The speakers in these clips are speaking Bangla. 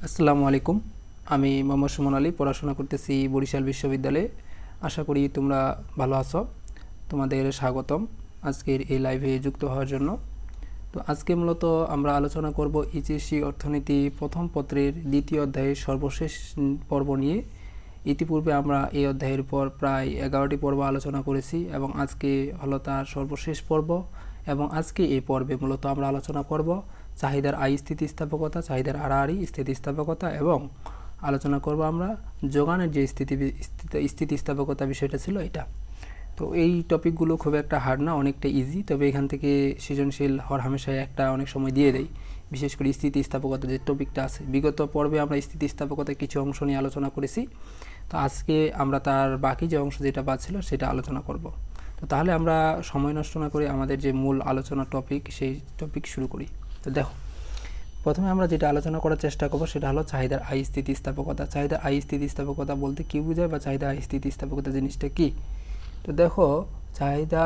আসসালামু আলাইকুম। আমি মোহাম্মদ সুমন আলী, পড়াশোনা করতেছি বরিশাল বিশ্ববিদ্যালয়ে। আশা করি তোমরা ভালো আছো। তোমাদের স্বাগতম আজকের এই লাইভে যুক্ত হওয়ার জন্য। তো আজকে মূলত আমরা আলোচনা করব এইচএসসি অর্থনীতি প্রথম পত্রের দ্বিতীয় অধ্যায়ের সর্বশেষ পর্ব নিয়ে। ইতিপূর্বে আমরা এই অধ্যায়ের উপর প্রায় 11টি পর্ব আলোচনা করেছি এবং আজকে হলো তার সর্বশেষ পর্ব। এবং আজকে এই পর্বে মূলত আমরা আলোচনা করব চাহিদার আয় স্থিতিস্থাপকতা, চাহিদার আড়াআড়ি স্থিতিস্থাপকতা এবং আলোচনা করব আমরা যোগানের যে স্থিতিস্থাপকতা বিষয়টা ছিল এটা। তো এই টপিকগুলো খুব একটা হার্ড না, অনেকটা ইজি, তবে এখান থেকে সৃজনশীল হর হামেশাই একটা অনেক সময় দিয়ে দেয়, বিশেষ করে স্থিতিস্থাপকতা যে টপিকটা আছে। বিগত পর্বে আমরা স্থিতিস্থাপকতার কিছু অংশ নিয়ে আলোচনা করেছি, তো আজকে আমরা তার বাকি যে অংশ যেটা বাদ সেটা আলোচনা করব। তো তাহলে আমরা সময় নষ্ট না করে আমাদের যে মূল আলোচনা টপিক সেই টপিক শুরু করি। তো দেখো, প্রথমে আমরা যেটা আলোচনা করার চেষ্টা করবো সেটা হলো চাহিদার আয় স্থিতিস্থাপকতা। চাহিদার আয় স্থিতিস্থাপকতা বলতে কী বোঝায় বা চাহিদা আয় স্থিতিস্থাপকতা জিনিসটা কী? তো দেখো, চাহিদা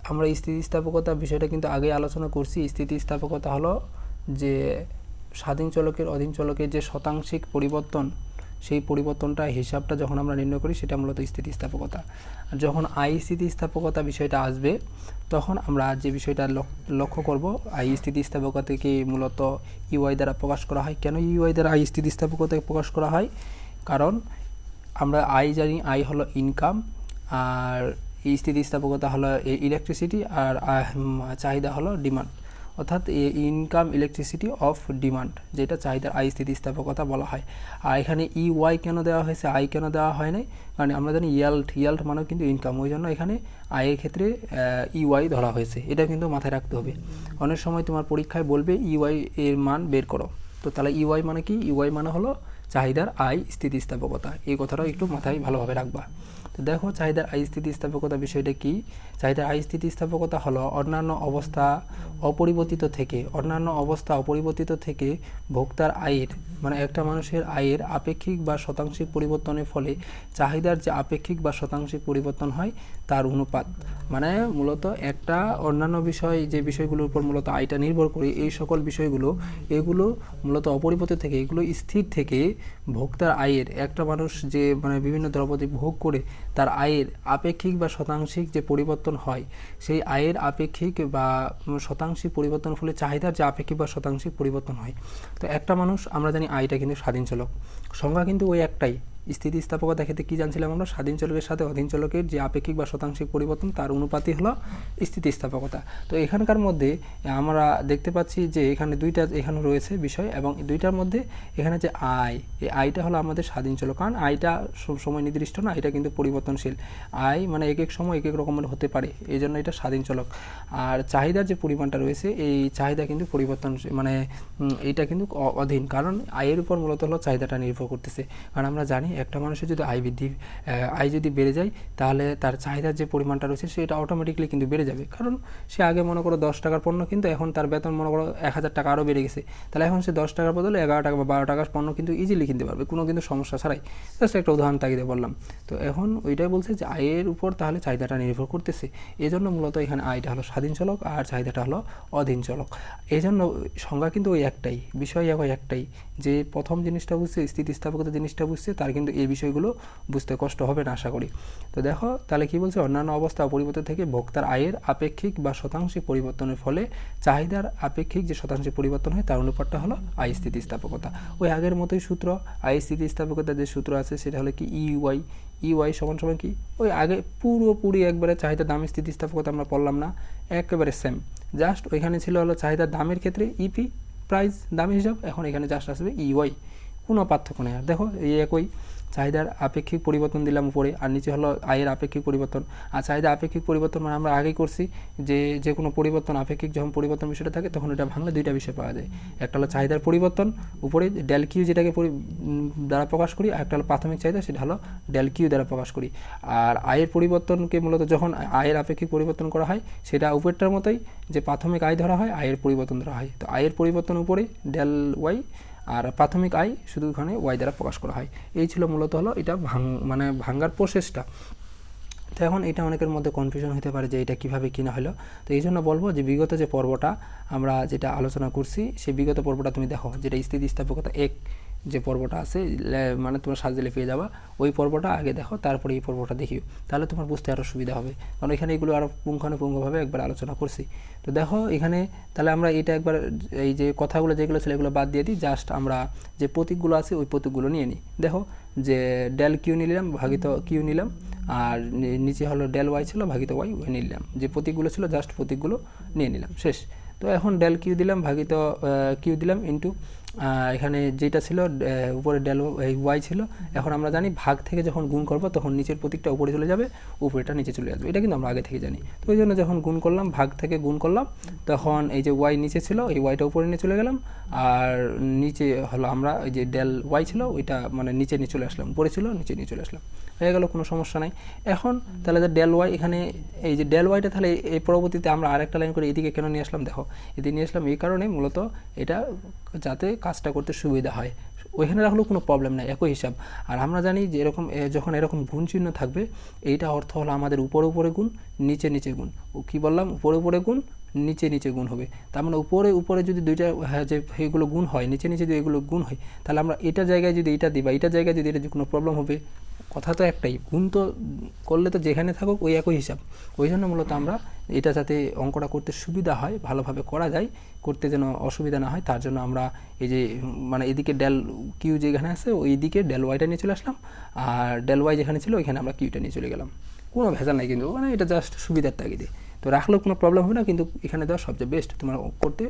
আমরা স্থিতিস্থাপকতা বিষয়টা কিন্তু আগে আলোচনা করছি। স্থিতিস্থাপকতা হলো যে স্বাধীন চলকের অধীন চলকের যে শতাংশিক পরিবর্তন, সেই পরিবর্তনটা হিসাবটা যখন আমরা নির্ণয় করি সেটা মূলত স্থিতিস্থাপকতা। আর যখন আয় স্থিতিস্থাপকতা বিষয়টা আসবে তখন আমরা যে বিষয়টা লক্ষ্য করব, আয় স্থিতিস্থাপকতাকে মূলত ইউআই দ্বারা প্রকাশ করা হয়। কেন ইউআই দ্বারা আয় স্থিতিস্থাপকতাকে প্রকাশ করা হয়? কারণ আমরা আয় জানি, আয় হলো ইনকাম, আর এই স্থিতিস্থাপকতা হলো ইলেকট্রিসিটি, আর চাহিদা হলো ডিমান্ড, অর্থাৎ ইনকাম ইলেকট্রিসিটি অফ ডিমান্ড, যেটা চাহিদার আয় স্থিতিস্থাপকতা বলা হয়। আর এখানে ইওয়াই কেন দেওয়া হয়েছে, আয় কেন দেওয়া হয় নাই? কারণ আমরা জানি ইয়াল্ড মানেও কিন্তু ইনকাম, ওই জন্য এখানে আয়ের ক্ষেত্রে ইওয়াই ধরা হয়েছে। এটা কিন্তু মাথায় রাখতে হবে। অনেক সময় তোমার পরীক্ষায় বলবে ইওয়াই এর মান বের করো, তো তাহলে ইওয়াই মানে কি? ইওয়াই মানে হলো চাহিদার আয় স্থিতিস্থাপকতা। এই কথাটাও একটু মাথায় ভালোভাবে রাখবা। তো দেখো, চাহিদার আয় স্থিতিস্থাপকতা বিষয়টা কি? চাহিদার আয় স্থিতিস্থাপকতা হলো অন্যান্য অবস্থা অপরিবর্তিত থেকে ভোক্তার আয়ের, মানে একটা মানুষের আয়ের আপেক্ষিক বা শতাংশিক পরিবর্তনের ফলে চাহিদার যে আপেক্ষিক বা শতাংশিক পরিবর্তন হয় তার অনুপাত। মানে মূলত একটা অন্যান্য বিষয়, যে বিষয়গুলোর উপর মূলত আয়টা নির্ভর করে, এই সকল বিষয়গুলো এগুলো মূলত অপরিবর্তিত থেকে, এগুলো স্থির থেকে ভোক্তার আয়ের, একটা মানুষ যে মানে বিভিন্ন দ্রব্যাদি ভোগ করে তার আয়ের আপেক্ষিক বা শতাংশিক যে পরিবর্তন হয়, সেই আয়ের আপেক্ষিক বা শতাংশিক পরিবর্তনের ফলে চাহিদার যে আপেক্ষিক বা শতাংশিক পরিবর্তন হয়। তো একটা মানুষ, আমরা জানি আয়টা কিন্তু স্বাধীন চলক, সংজ্ঞা কিন্তু ওই একটাই। স্থিতিস্থাপকতা ক্ষেত্রে কী জানছিলাম আমরা? স্বাধীন চলকের সাথে অধীন চলকের যে আপেক্ষিক বা শতাংশিক পরিবর্তন তার অনুপাতই হলো স্থিতিস্থাপকতা। তো এখানকার মধ্যে আমরা দেখতে পাচ্ছি যে এখানে দুইটা এখানে রয়েছে বিষয়, এবং দুইটার মধ্যে এখানে যে আয়, এই আয়টা হলো আমাদের স্বাধীন চলক। কারণ আয়টা সব সময় নির্দিষ্ট না, এটা কিন্তু পরিবর্তনশীল। আয় মানে এক এক সময় এক এক রকমের হতে পারে, এই জন্য এটা স্বাধীন চলক। আর চাহিদার যে পরিমাণটা রয়েছে, এই চাহিদা কিন্তু পরিবর্তনশীল, মানে এটা কিন্তু অধীন, কারণ আয়ের উপর মূলত হলো চাহিদাটা নির্ভর করতেছে। কারণ আমরা জানি একটা মানুষের যদি আয় যদি বেড়ে যায়, তাহলে তার চাহিদার যে পরিমাণটা রয়েছে সেটা অটোমেটিকলি কিন্তু বেড়ে যাবে। কারণ সে আগে মনে করো 10 টাকার পণ্য, কিন্তু এখন তার বেতন মনে করো 1000 টাকা আরও বেড়ে গেছে, তাহলে এখন সে 10 টাকার বদলে 11 টাকা বা 12 টাকার পণ্য কিন্তু ইজিলি কিনতে পারবে, কোনো কিন্তু সমস্যা ছাড়াই। জাস্ট একটা উদাহরণ তাগিদে বললাম। তো এখন ওইটাই বলছে যে আয়ের উপর তাহলে চাহিদাটা নির্ভর করতেছে, এই জন্য মূলত এখানে আয়টা হলো স্বাধীন চলক আর চাহিদাটা হলো অধীন চলক। এই জন্য সংজ্ঞা কিন্তু ওই একটাই, বিষয় একটাই, যে প্রথম জিনিসটা বুঝছে, স্থিতিস্থাপকতা জিনিসটা বুঝছে, তার কিন্তু এই বিষয়গুলো বুঝতে কষ্ট হবে না আশা করি। তো দেখো তাহলে কি বলছে, অন্যান্য অবস্থা অপরিবর্তিত থেকে ভোক্তার আয়ের আপেক্ষিক বা শতাংশিক পরিবর্তনের ফলে চাহিদার আপেক্ষিক যে শতাংশিক পরিবর্তন হয় তার অনুপাতটা হলো আয় স্থিতিস্থাপকতা। ওই আগের মতোই সূত্র, আয় স্থিতিস্থাপকতার যে সূত্র আছে সেটা হলো কি ইউআই সমান সমান কি ওই আগে পুরোপুরি একবারে চাহিদা দাম স্থিতিস্থাপকতা আমরা পড়লাম না, একেবারে সেম। জাস্ট ওইখানে ছিল হলো চাহিদার দামের ক্ষেত্রে ইপি, প্রাইস দামের হিসাব, এখন এখানে জাস্ট আসবে ইউআই, কোনো পার্থক্য নেই। আর দেখো এই একই চাহিদার আপেক্ষিক পরিবর্তন দিলাম উপরে, আর নিচে হলো আয়ের আপেক্ষিক পরিবর্তন। আর চাহিদা আপেক্ষিক পরিবর্তন মানে আমরা আগেই করছি যে কোনো পরিবর্তন আপেক্ষিক যখন পরিবর্তন বিষয়টা থাকে তখন এটা ভাঙলে দুইটা বিষয় পাওয়া যায়। একটা হলো চাহিদার পরিবর্তন উপরে ডেল কিউ যেটাকে দ্বারা প্রকাশ করি, আর একটা হলো প্রাথমিক চাহিদা, সেটা হলো ডেল কিউ দ্বারা প্রকাশ করি। আর আয়ের পরিবর্তনকে মূলত যখন আয়ের আপেক্ষিক পরিবর্তন করা হয় সেটা উপরটার মতোই, যে প্রাথমিক আয় ধরা হয়, আয়ের পরিবর্তন ধরা হয়। তো আয়ের পরিবর্তন উপরে ডেল ওয়াই, আর প্রাথমিক আয় শুধু ওখানে ওয়াই দ্বারা প্রকাশ করা হয়। এই ছিল মূলত হলো এটা মানে ভাঙ্গার প্রসেসটা। তো এখন এটা অনেকের মধ্যে কনফিউশন হতে পারে যে এটা কীভাবে কিনা হলো। তো এই জন্য বলবো যে বিগত যে পর্বটা আমরা যেটা আলোচনা করছি, সেই বিগত পর্বটা তুমি দেখো, যেটা স্থিতিস্থাপকতা 1 যে পর্বটা আছে মানে তোমরা সার্চ দিলে পেয়ে যাবা, ওই পর্বটা আগে দেখো, তারপরে এই পর্বটা দেখিও, তাহলে তোমার বুঝতে আরও সুবিধা হবে, কারণ এখানে এগুলো আরও পুঙ্খানুপুঙ্খভাবে একবার আলোচনা করছি। তো দেখো এখানে তাহলে আমরা এটা একবার এই যে কথাগুলো যেগুলো ছিল এগুলো বাদ দিয়ে দিই, জাস্ট আমরা যে প্রতীকগুলো আছে ওই প্রতীকগুলো নিয়ে নিই। দেখো যে ডেল কিউ নিলাম ভাগিত কিউ নিলাম, আর নিচে হলো ডেল ওয়াই ছিল ভাগিত ওয়াই নিলাম, যে প্রতীকগুলো ছিল জাস্ট প্রতীকগুলো নিয়ে নিলাম, শেষ। তো এখন ডেল কিউ দিলাম ভাগিত কিউ দিলাম ইন্টু এখানে যেটা ছিল উপরে ডেল ওয়াই ছিল, এখন আমরা জানি ভাগ থেকে যখন গুণ করবো তখন নিচের প্রতীকটা উপরে চলে যাবে, উপরেটা নিচে চলে আসবে, এটা কিন্তু আমরা আগে থেকে জানি। তো ওই জন্য যখন গুণ করলাম, ভাগ থেকে গুণ করলাম, তখন এই যে ওয়াই নিচে ছিল এই ওয়াইটা উপরে নিয়ে চলে গেলাম, আর নিচে হলো আমরা এই যে ডেল ওয়াই ছিল ওইটা মানে নিচে নিয়ে চলে আসলাম, উপরে ছিল নিচে নিয়ে চলে আসলাম, হয়ে গেল, কোনো সমস্যা নাই। এখন তাহলে যে ডেল ওয়াই এখানে এই যে ডেল ওয়াইটা তাহলে এই পরবর্তীতে আমরা আরেকটা লাইন করে এদিকে কেন নিয়ে আসলাম, দেখো এদিকে নিয়ে আসলাম এই কারণে মূলত এটা যাতে কাজটা করতে সুবিধা হয়, ওইখানে রাখলেও কোনো প্রবলেম নাই, একই হিসাব। আর আমরা জানি যে এরকম যখন এরকম গুণ চিহ্ন থাকবে এইটা অর্থ হলো আমাদের উপরে উপরে গুণ নিচে নিচে গুণ, ও কী বললাম উপরে উপরে গুণ নিচে নিচে গুণ হবে, তার মানে উপরে উপরে যদি দুইটা যে এইগুলো গুণ হয়, নিচে নিচে যদি এগুলো গুণ হয়, তাহলে আমরা এটার জায়গায় যদি এটা দিই বা এটার জায়গায় যদি এটা কোনো প্রবলেম হবে, কথা তো একটাই, গুণ তো করলে তো যেখানে থাকুক ওই একই হিসাব। ওই জন্য মূলত আমরা এটা যাতে অঙ্কটা করতে সুবিধা হয়, ভালোভাবে করা যায়, করতে যেন অসুবিধা না হয়, তার জন্য আমরা এই যে মানে এদিকে ডেল কিউ যেখানে আছে ওই দিকে ডেল ওয়াইটা নিয়ে চলে আসলাম, আর ডেল ওয়াই যেখানে ছিল ওইখানে আমরা কিউটা নিয়ে চলে গেলাম, কোনো ভেজাল নাই কিন্তু, মানে এটা জাস্ট সুবিধার তাগিদে। তো রাখলেও কোনো প্রবলেম হবে না, কিন্তু এখানে দেওয়া সবচেয়ে বেস্ট, তোমার করতে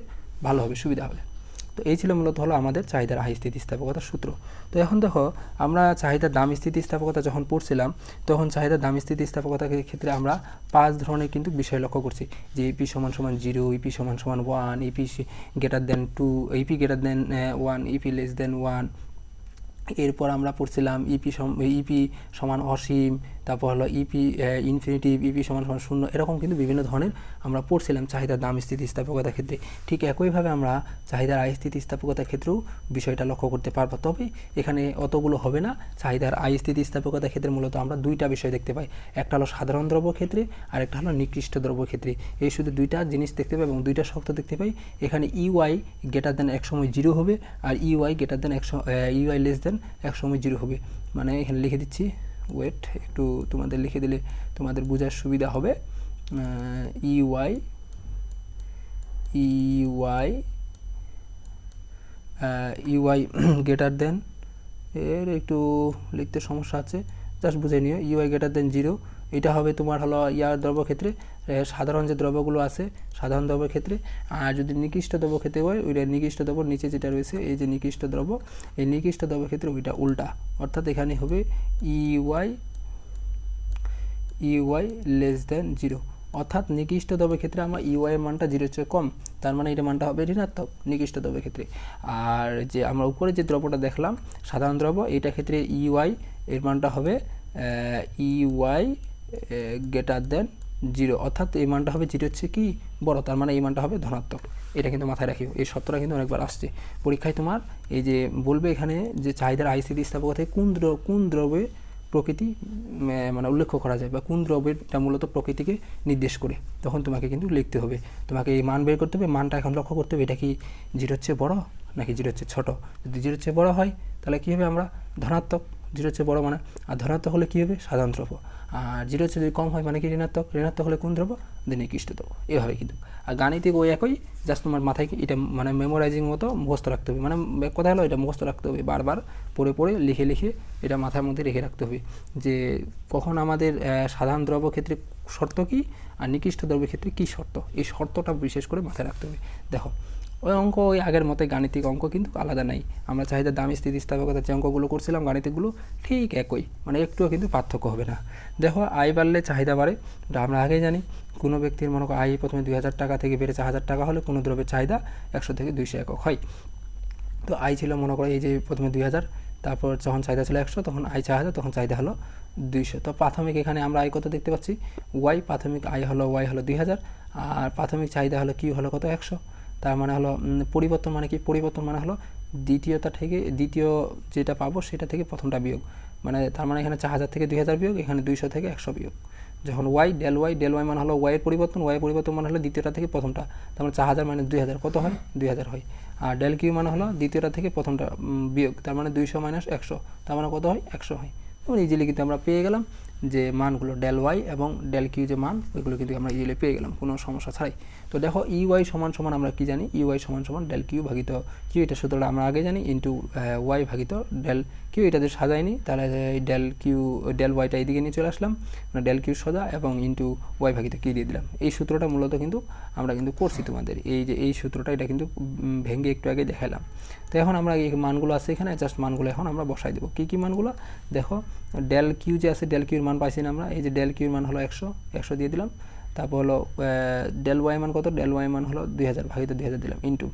ভালো হবে, সুবিধা হবে। তো এই ছিল মূলত হলো আমাদের চাহিদার হাই স্থিতিস্থাপকতার সূত্র। তো এখন দেখো আমরা চাহিদার দাম স্থিতিস্থাপকতা যখন পড়ছিলাম, তখন চাহিদার দাম স্থিতিস্থাপকতার ক্ষেত্রে আমরা 5 ধরনের কিন্তু বিষয় লক্ষ্য করছি, যে ইপি সমান সমান 0, ইপি সমান সমান 1, EP greater than 2, EP greater than 1, EP less than 1। এরপর আমরা পড়ছিলাম ইপি সমান অসীম, তারপর হলো ইপি ইনফিনিটিভ, ইপি সমান সমান 0, এরকম কিন্তু বিভিন্ন ধরনের আমরা পড়ছিলাম চাহিদার দাম স্থিতিস্থাপকতার ক্ষেত্রে। ঠিক একইভাবে আমরা চাহিদার আয় স্থিতিস্থাপকতার ক্ষেত্রেও বিষয়টা লক্ষ্য করতে পারবো, তবে এখানে অতগুলো হবে না। চাহিদার আয় স্থিতিস্থাপকতার ক্ষেত্রে মূলত আমরা দুইটা বিষয় দেখতে পাই, একটা হলো সাধারণ দ্রব্য ক্ষেত্রে আর একটা হলো নিকৃষ্ট দ্রব্য ক্ষেত্রে, এই শুধু দুইটা জিনিস দেখতে পাই এবং দুইটা শর্ত দেখতে পাই। এখানে ইউআই গ্রেটার দেন এক সময় 0 হবে, আর UI greater than UI less than এক সময় 0 হবে। মানে এখানে লিখে দিচ্ছি, ওয়েট একটু তোমাদের লিখে দিলে তোমাদের বোঝার সুবিধা হবে। ইউআই গ্রেটার দেন, এর একটু লিখতে সমস্যা আছে, জাস্ট বুঝে নিও। ইউআই গ্রেটার দেন 0, এটা হবে তোমার হলো ইয়ার দ্রব্য ক্ষেত্রে, সাধারণ যে দ্রব্যগুলো আছে সাধারণ দ্রব্যের ক্ষেত্রে। আর যদি নিকৃষ্ট দ্রব্য ক্ষেত্রে হয়, ওইটা নিকৃষ্ট দ্রব্য নিচে যেটা রয়েছে এই যে নিকৃষ্ট দ্রব্য, এই নিকৃষ্ট দ্রব্য ক্ষেত্রে ওইটা উল্টা, অর্থাৎ এখানে হবে ইউআই লেস দেন 0, অর্থাৎ নিকৃষ্ট দ্রব্যের ক্ষেত্রে আমরা ইউআই এর মানটা 0 চেয়ে কম, তার মানে এটা মানটা হবে ঋণাত্মক নিকৃষ্ট দ্রব্যের ক্ষেত্রে। আর যে আমরা উপরে যে দ্রব্যটা দেখলাম সাধারণ দ্রব্য, এইটা ক্ষেত্রে ইউআই এর মানটা হবে ইউআই গ্রেটার দেন 0, অর্থাৎ এই মানটা হবে 0 হচ্ছে কি বড়, তার মানে এই মানটা হবে ধনাত্মক। এটা কিন্তু মাথায় রাখিও, এই সত্যটা কিন্তু অনেকবার আসছে পরীক্ষায়, তোমার এই যে বলবে এখানে যে চাহিদার আয় স্থিতিস্থাপকতায় কোন দ্রব্যে প্রকৃতি মানে উল্লেখ করা যায় বা কোন দ্রব্যটা মূলত প্রকৃতিকে নির্দেশ করে, তখন তোমাকে কিন্তু লিখতে হবে, তোমাকে এই মান বের করতে হবে, মানটা এখন লক্ষ্য করতে হবে এটা কি 0 চেয়ে বড় নাকি 0 চেয়ে ছোটো। যদি 0 চেয়ে বড় হয় তাহলে কী হবে, আমরা ধনাত্মক, 0 চেয়ে বড় মানে, আর ধনাত্মক হলে কী হবে সাধারণ দ্রব্য, আর 0 চেয়ে যদি কম হয় মানে কি ঋণাত্মক হলে কোন দ্রব্য, নিকৃষ্ট দ্রব্য, এভাবে কিন্তু। আর গাণিতিক ওই একই, জাস্ট তোমার মাথায় এটা মানে মেমোরাইজিং মতো মুখস্থ রাখতে হবে, মানে কথা হলো এটা মুখস্থ রাখতে হবে, বারবার পড়ে পড়ে লিখে লিখে এটা মাথার মধ্যে রেখে রাখতে হবে যে কখন আমাদের সাধারণ দ্রব্য ক্ষেত্রে শর্ত কী আর নিকৃষ্ট দ্রব্যের ক্ষেত্রে কী শর্ত, এই শর্তটা বিশেষ করে মাথায় রাখতে হবে। দেখো ওই অঙ্ক ওই আগের মতোই, গাণিতিক অঙ্ক কিন্তু আলাদা নাই, আমরা চাহিদার দাম স্থিতিস্থাপকতার যে অঙ্কগুলো করছিলাম গাণিতিকগুলো ঠিক একই, মানে একটুও কিন্তু পার্থক্য হবে না। দেখো আয় বাড়লে চাহিদা বাড়ে, এটা আমরা আগেই জানি। কোনো ব্যক্তির মনে করো আয় প্রথমে 2000 টাকা থেকে বেড়েছে 1000 টাকা হলে কোনো দ্রব্যের চাহিদা 100 থেকে 200 একক হয়। তো আয় ছিল মনে করো এই যে প্রথমে 2000, তারপর যখন চাহিদা ছিল 100, তখন আয় 4000, তখন চাহিদা হলো 200। তো প্রাথমিক এখানে আমরা আয় কত দেখতে পাচ্ছি, ওয়াই প্রাথমিক আয় হলো 2000, আর প্রাথমিক চাহিদা হলো কিউ হলো কত 100। তার মানে হলো পরিবর্তন মানে কি, পরিবর্তন মানে হলো দ্বিতীয়টা থেকে দ্বিতীয় যেটা পাবো সেটা থেকে প্রথমটা বিয়োগ, মানে তার মানে এখানে 4000 থেকে 2000 বিয়োগ, এখানে 200 থেকে 100 বিয়োগ, যখন ওয়াই ডেল ওয়াই মান হলো ওয়াইয়ের পরিবর্তন, ওয়াইয়ের পরিবর্তন মানে হলো দ্বিতীয়টা থেকে প্রথমটা, তার মানে 4000 মাইনাস 2000 কত হয় 2000 হয়। আর ডেল কিউ মানে হলো দ্বিতীয়টা থেকে প্রথমটা বিয়োগ, তার মানে 200 মাইনাস 100, তার মানে কত হয় 100 হয়। এবং ইজিলি কিন্তু আমরা পেয়ে গেলাম যে মানগুলো ডেল ওয়াই এবং ডেল কিউ যে মান ওইগুলো কিন্তু আমরা ইজিলি পেয়ে গেলাম কোনো সমস্যা ছাড়াই। তো দেখো ইউআই সমান সমান আমরা কি জানি, ইউআই সমান সমান ডেল কিউ ভাগিত কিউ, এটা সূত্রটা আমরা আগে জানি, ইন্টু ওয়াই ভাগিত ডেল কিউ। এটা যদি সাজাইনি তাহলে ডেল কিউ ডেল ওয়াইটা এইদিকে নিয়ে চলে আসলাম, মানে ডেল কিউ সোজা এবং ইন্টু ওয়াই ভাগিত কিউ দিয়ে দিলাম। এই সূত্রটা মূলত কিন্তু আমরা কিন্তু করছি তোমাদের, এই যে এই সূত্রটা এটা কিন্তু ভেঙে একটু আগে দেখালাম। তো এখন আমরা এই মানগুলো আছে এখানে, জাস্ট মানগুলো এখন আমরা বসাই দেবো। কী কী মানগুলো দেখো, ডেল কিউ যে আছে ডেল কিউর মান পাইছি না আমরা, এই যে ডেল কিউর মান হলো 100 দিয়ে দিলাম। তারপর হলো ডেল ওয়াই মান কত, ডেল ওয়াই মান হলো 2000 ভাগিত 2000 দিলাম, ইন্টু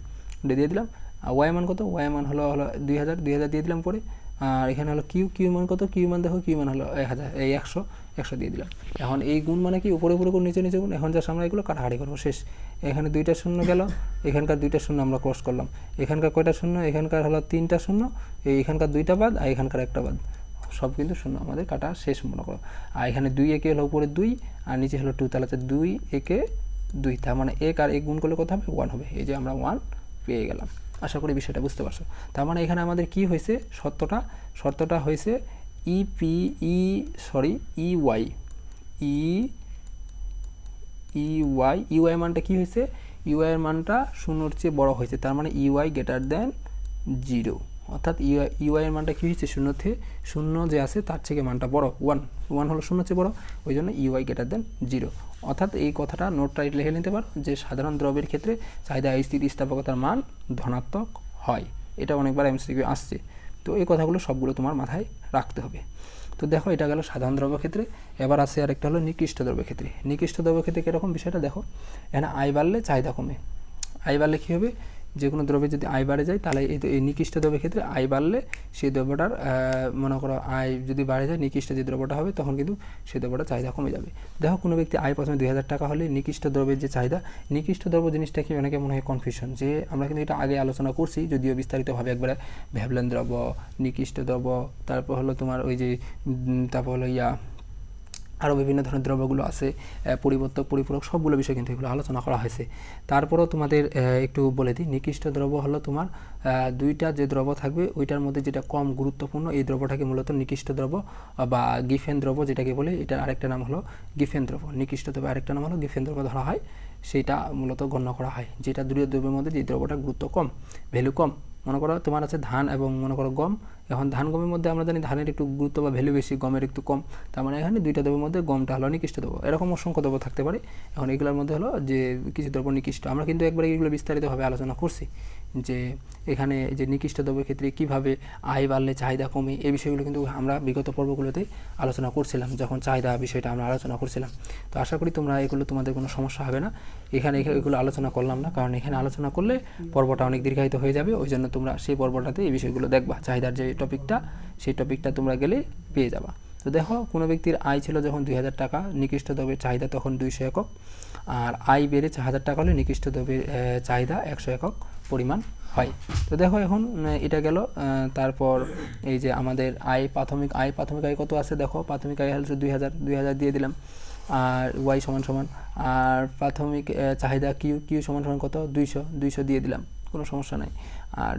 দিয়ে দিলাম। আর ওয়াই মান কত, ওয়াই মান হলো 2000 দিয়ে দিলাম পরে। আর এখানে হলো কিউ মান কত, কিউ মান দেখো কিউ মান হলো 1000, এই 100 দিয়ে দিলাম। এখন এই গুণ মানে কি উপরে উপরে গুণ নিচে নিচে গুণ, এখন জাস্ট আমরা এগুলো কাটাকাটি করবো, শেষ। এখানে 2টা শূন্য গেল, এখানকার 2টা শূন্য আমরা ক্রস করলাম, এখানকার কয়টা শূন্য, এখানকার হলো 3টা শূন্য, এখানকার 2টা বাদ আর এখানকার একটা বাদ, সব কিন্তু শূন্য আমাদের কাটা শেষ মনে করো। আর এখানে 2 একে হলো উপরে 2 আর নিচে হলো 2, তাহলে 2 একে 2, তার মানে 1 আর 1 গুণ করলে কত হবে 1 হবে। এই যে আমরা 1 পেয়ে গেলাম। আশা করি বিষয়টা বুঝতে পারছো। তার মানে এখানে আমাদের কি হয়েছে, শর্তটা হয়েছে ইউআই মানটা কি হয়েছে, ইউআই এর মানটা 0-র চেয়ে বড় হয়েছে, তার মানে ইউআই গ্রেটার দেন 0, অর্থাৎ ইউআই এর মানটা কি হয়েছে 0 যে আছে তার থেকে মানটা বড়, 1 হলো 0-র চেয়ে বড়, ওই জন্য ইউআই গ্রেটার দেন 0। অর্থাৎ এই কথাটা নোটটা লিখে নিতে পারো যে সাধারণ দ্রব্যের ক্ষেত্রে চাহিদা স্থিতিস্থাপকতার মান ধনাত্মক হয়, এটা অনেকবার এমসিকিউ আসছে। তো এই কথাগুলো সবগুলো তোমার মাথায় রাখতে হবে। তো দেখো এটা গেল সাধারণ দ্রব্য ক্ষেত্রে। এবার আছে আর একটা হলো নিকৃষ্ট দ্রব্য ক্ষেত্রে। নিকৃষ্ট দ্রব্য ক্ষেত্রে কীরকম বিষয়টা দেখো, এখানে আয় বাড়লে চাহিদা কমে, আয় বাড়লে কী হবে, যে কোনো দ্রব্যে যদি আয় বাড়ে যায় তাহলে এই নিকৃষ্ট দ্রব্যের ক্ষেত্রে আয় বাড়লে সেই দ্রব্যটার মনে করো আয় যদি বাড়ে যায়, নিকৃষ্ট যে দ্রব্যটা হবে তখন কিন্তু সেই দ্রব্যটার চাহিদা কমে যাবে। দেখো কোনো ব্যক্তি আয় প্রথমে 2000 টাকা হলে নিকৃষ্ট দ্রব্যের যে চাহিদা, নিকৃষ্ট দ্রব্য জিনিসটা কি অনেকে মনে হয় কনফিউশন, যে আমরা কিন্তু এটা আগে আলোচনা করছি যদিও বিস্তারিতভাবে, একবারে ভ্যাবলেন দ্রব্য, নিকৃষ্ট দ্রব্য, তারপর হলো তোমার ওই যে তারপর হলো আরও বিভিন্ন ধরনের দ্রব্যগুলো আছে, পরিবর্তক পরিপূরক সবগুলো বিষয় কিন্তু এগুলো আলোচনা করা হয়েছে। তারপরেও তোমাদের একটু বলে দিই, নিকৃষ্ট দ্রব্য হলো তোমার 2টা যে দ্রব্য থাকবে ওইটার মধ্যে যেটা কম গুরুত্বপূর্ণ এই দ্রব্যটাকে মূলত নিকৃষ্ট দ্রব্য বা গিফেন দ্রব্য যেটাকে বলে, এটার আরেকটা নাম হলো গিফেন দ্রব্য। নিকৃষ্ট দ্রব্য আরেকটা নাম হলো গিফেন দ্রব্য ধরা হয়, সেইটা মূলত গণ্য করা হয়, যেটা দুটো দ্রব্যের মধ্যে যে দ্রব্যটা গুরুত্ব কম, ভ্যালু কম। মনে করো তোমার আছে ধান এবং মনে করো গম, এখন ধান গমের মধ্যে আমরা জানি ধানের একটু গুরুত্ব বা ভ্যালু বেশি, গমের একটু কম, তার মানে এখানে 2টা দ্রব্যের মধ্যে গমটা হলো নিকৃষ্ট দ্রব্য। এরকম অসংখ্য দ্রব্য থাকতে পারে, এখন এগুলোর মধ্যে হলো যে কিছু দ্রব্য নিকৃষ্ট। আমরা কিন্তু একবার এগুলো বিস্তারিতভাবে আলোচনা করছি যে এখানে যে নিকৃষ্ট দ্রব্যের ক্ষেত্রে কীভাবে আয় বাড়লে চাহিদা কমে, এই বিষয়গুলো কিন্তু আমরা বিগত পর্বগুলোতে আলোচনা করছিলাম, যখন চাহিদা বিষয়টা আমরা আলোচনা করছিলাম। তো আশা করি তোমরা এগুলো তোমাদের কোনো সমস্যা হবে না। এখানে এগুলো আলোচনা করলাম না, কারণ এখানে আলোচনা করলে পর্বটা অনেক দীর্ঘায়িত হয়ে যাবে, ওই জন্য তোমরা সেই পর্বটাতে এই বিষয়গুলো দেখবা, চাহিদার যে টপিকটা সেই টপিকটা তোমরা গেলে পেয়ে যাবা। তো দেখো কোনো ব্যক্তির আয় ছিল যখন 2000 টাকা, নিকৃষ্ট দ্রব্যের চাহিদা তখন 200 একক, আর আয় বেড়ে 1000 টাকা হলে নিকৃষ্ট দ্রব্যের চাহিদা 100 একক পরিমাণ হয়। তো দেখো এখন এটা গেল। তারপর এই যে আমাদের প্রাথমিক আয় কত আছে দেখো, প্রাথমিক আয় হচ্ছে 2000 দিয়ে দিলাম, আর ওয়াই সমান সমান, আর প্রাথমিক চাহিদা কিউ সমান সমান কত 200 দিয়ে দিলাম, কোনো সমস্যা নাই। আর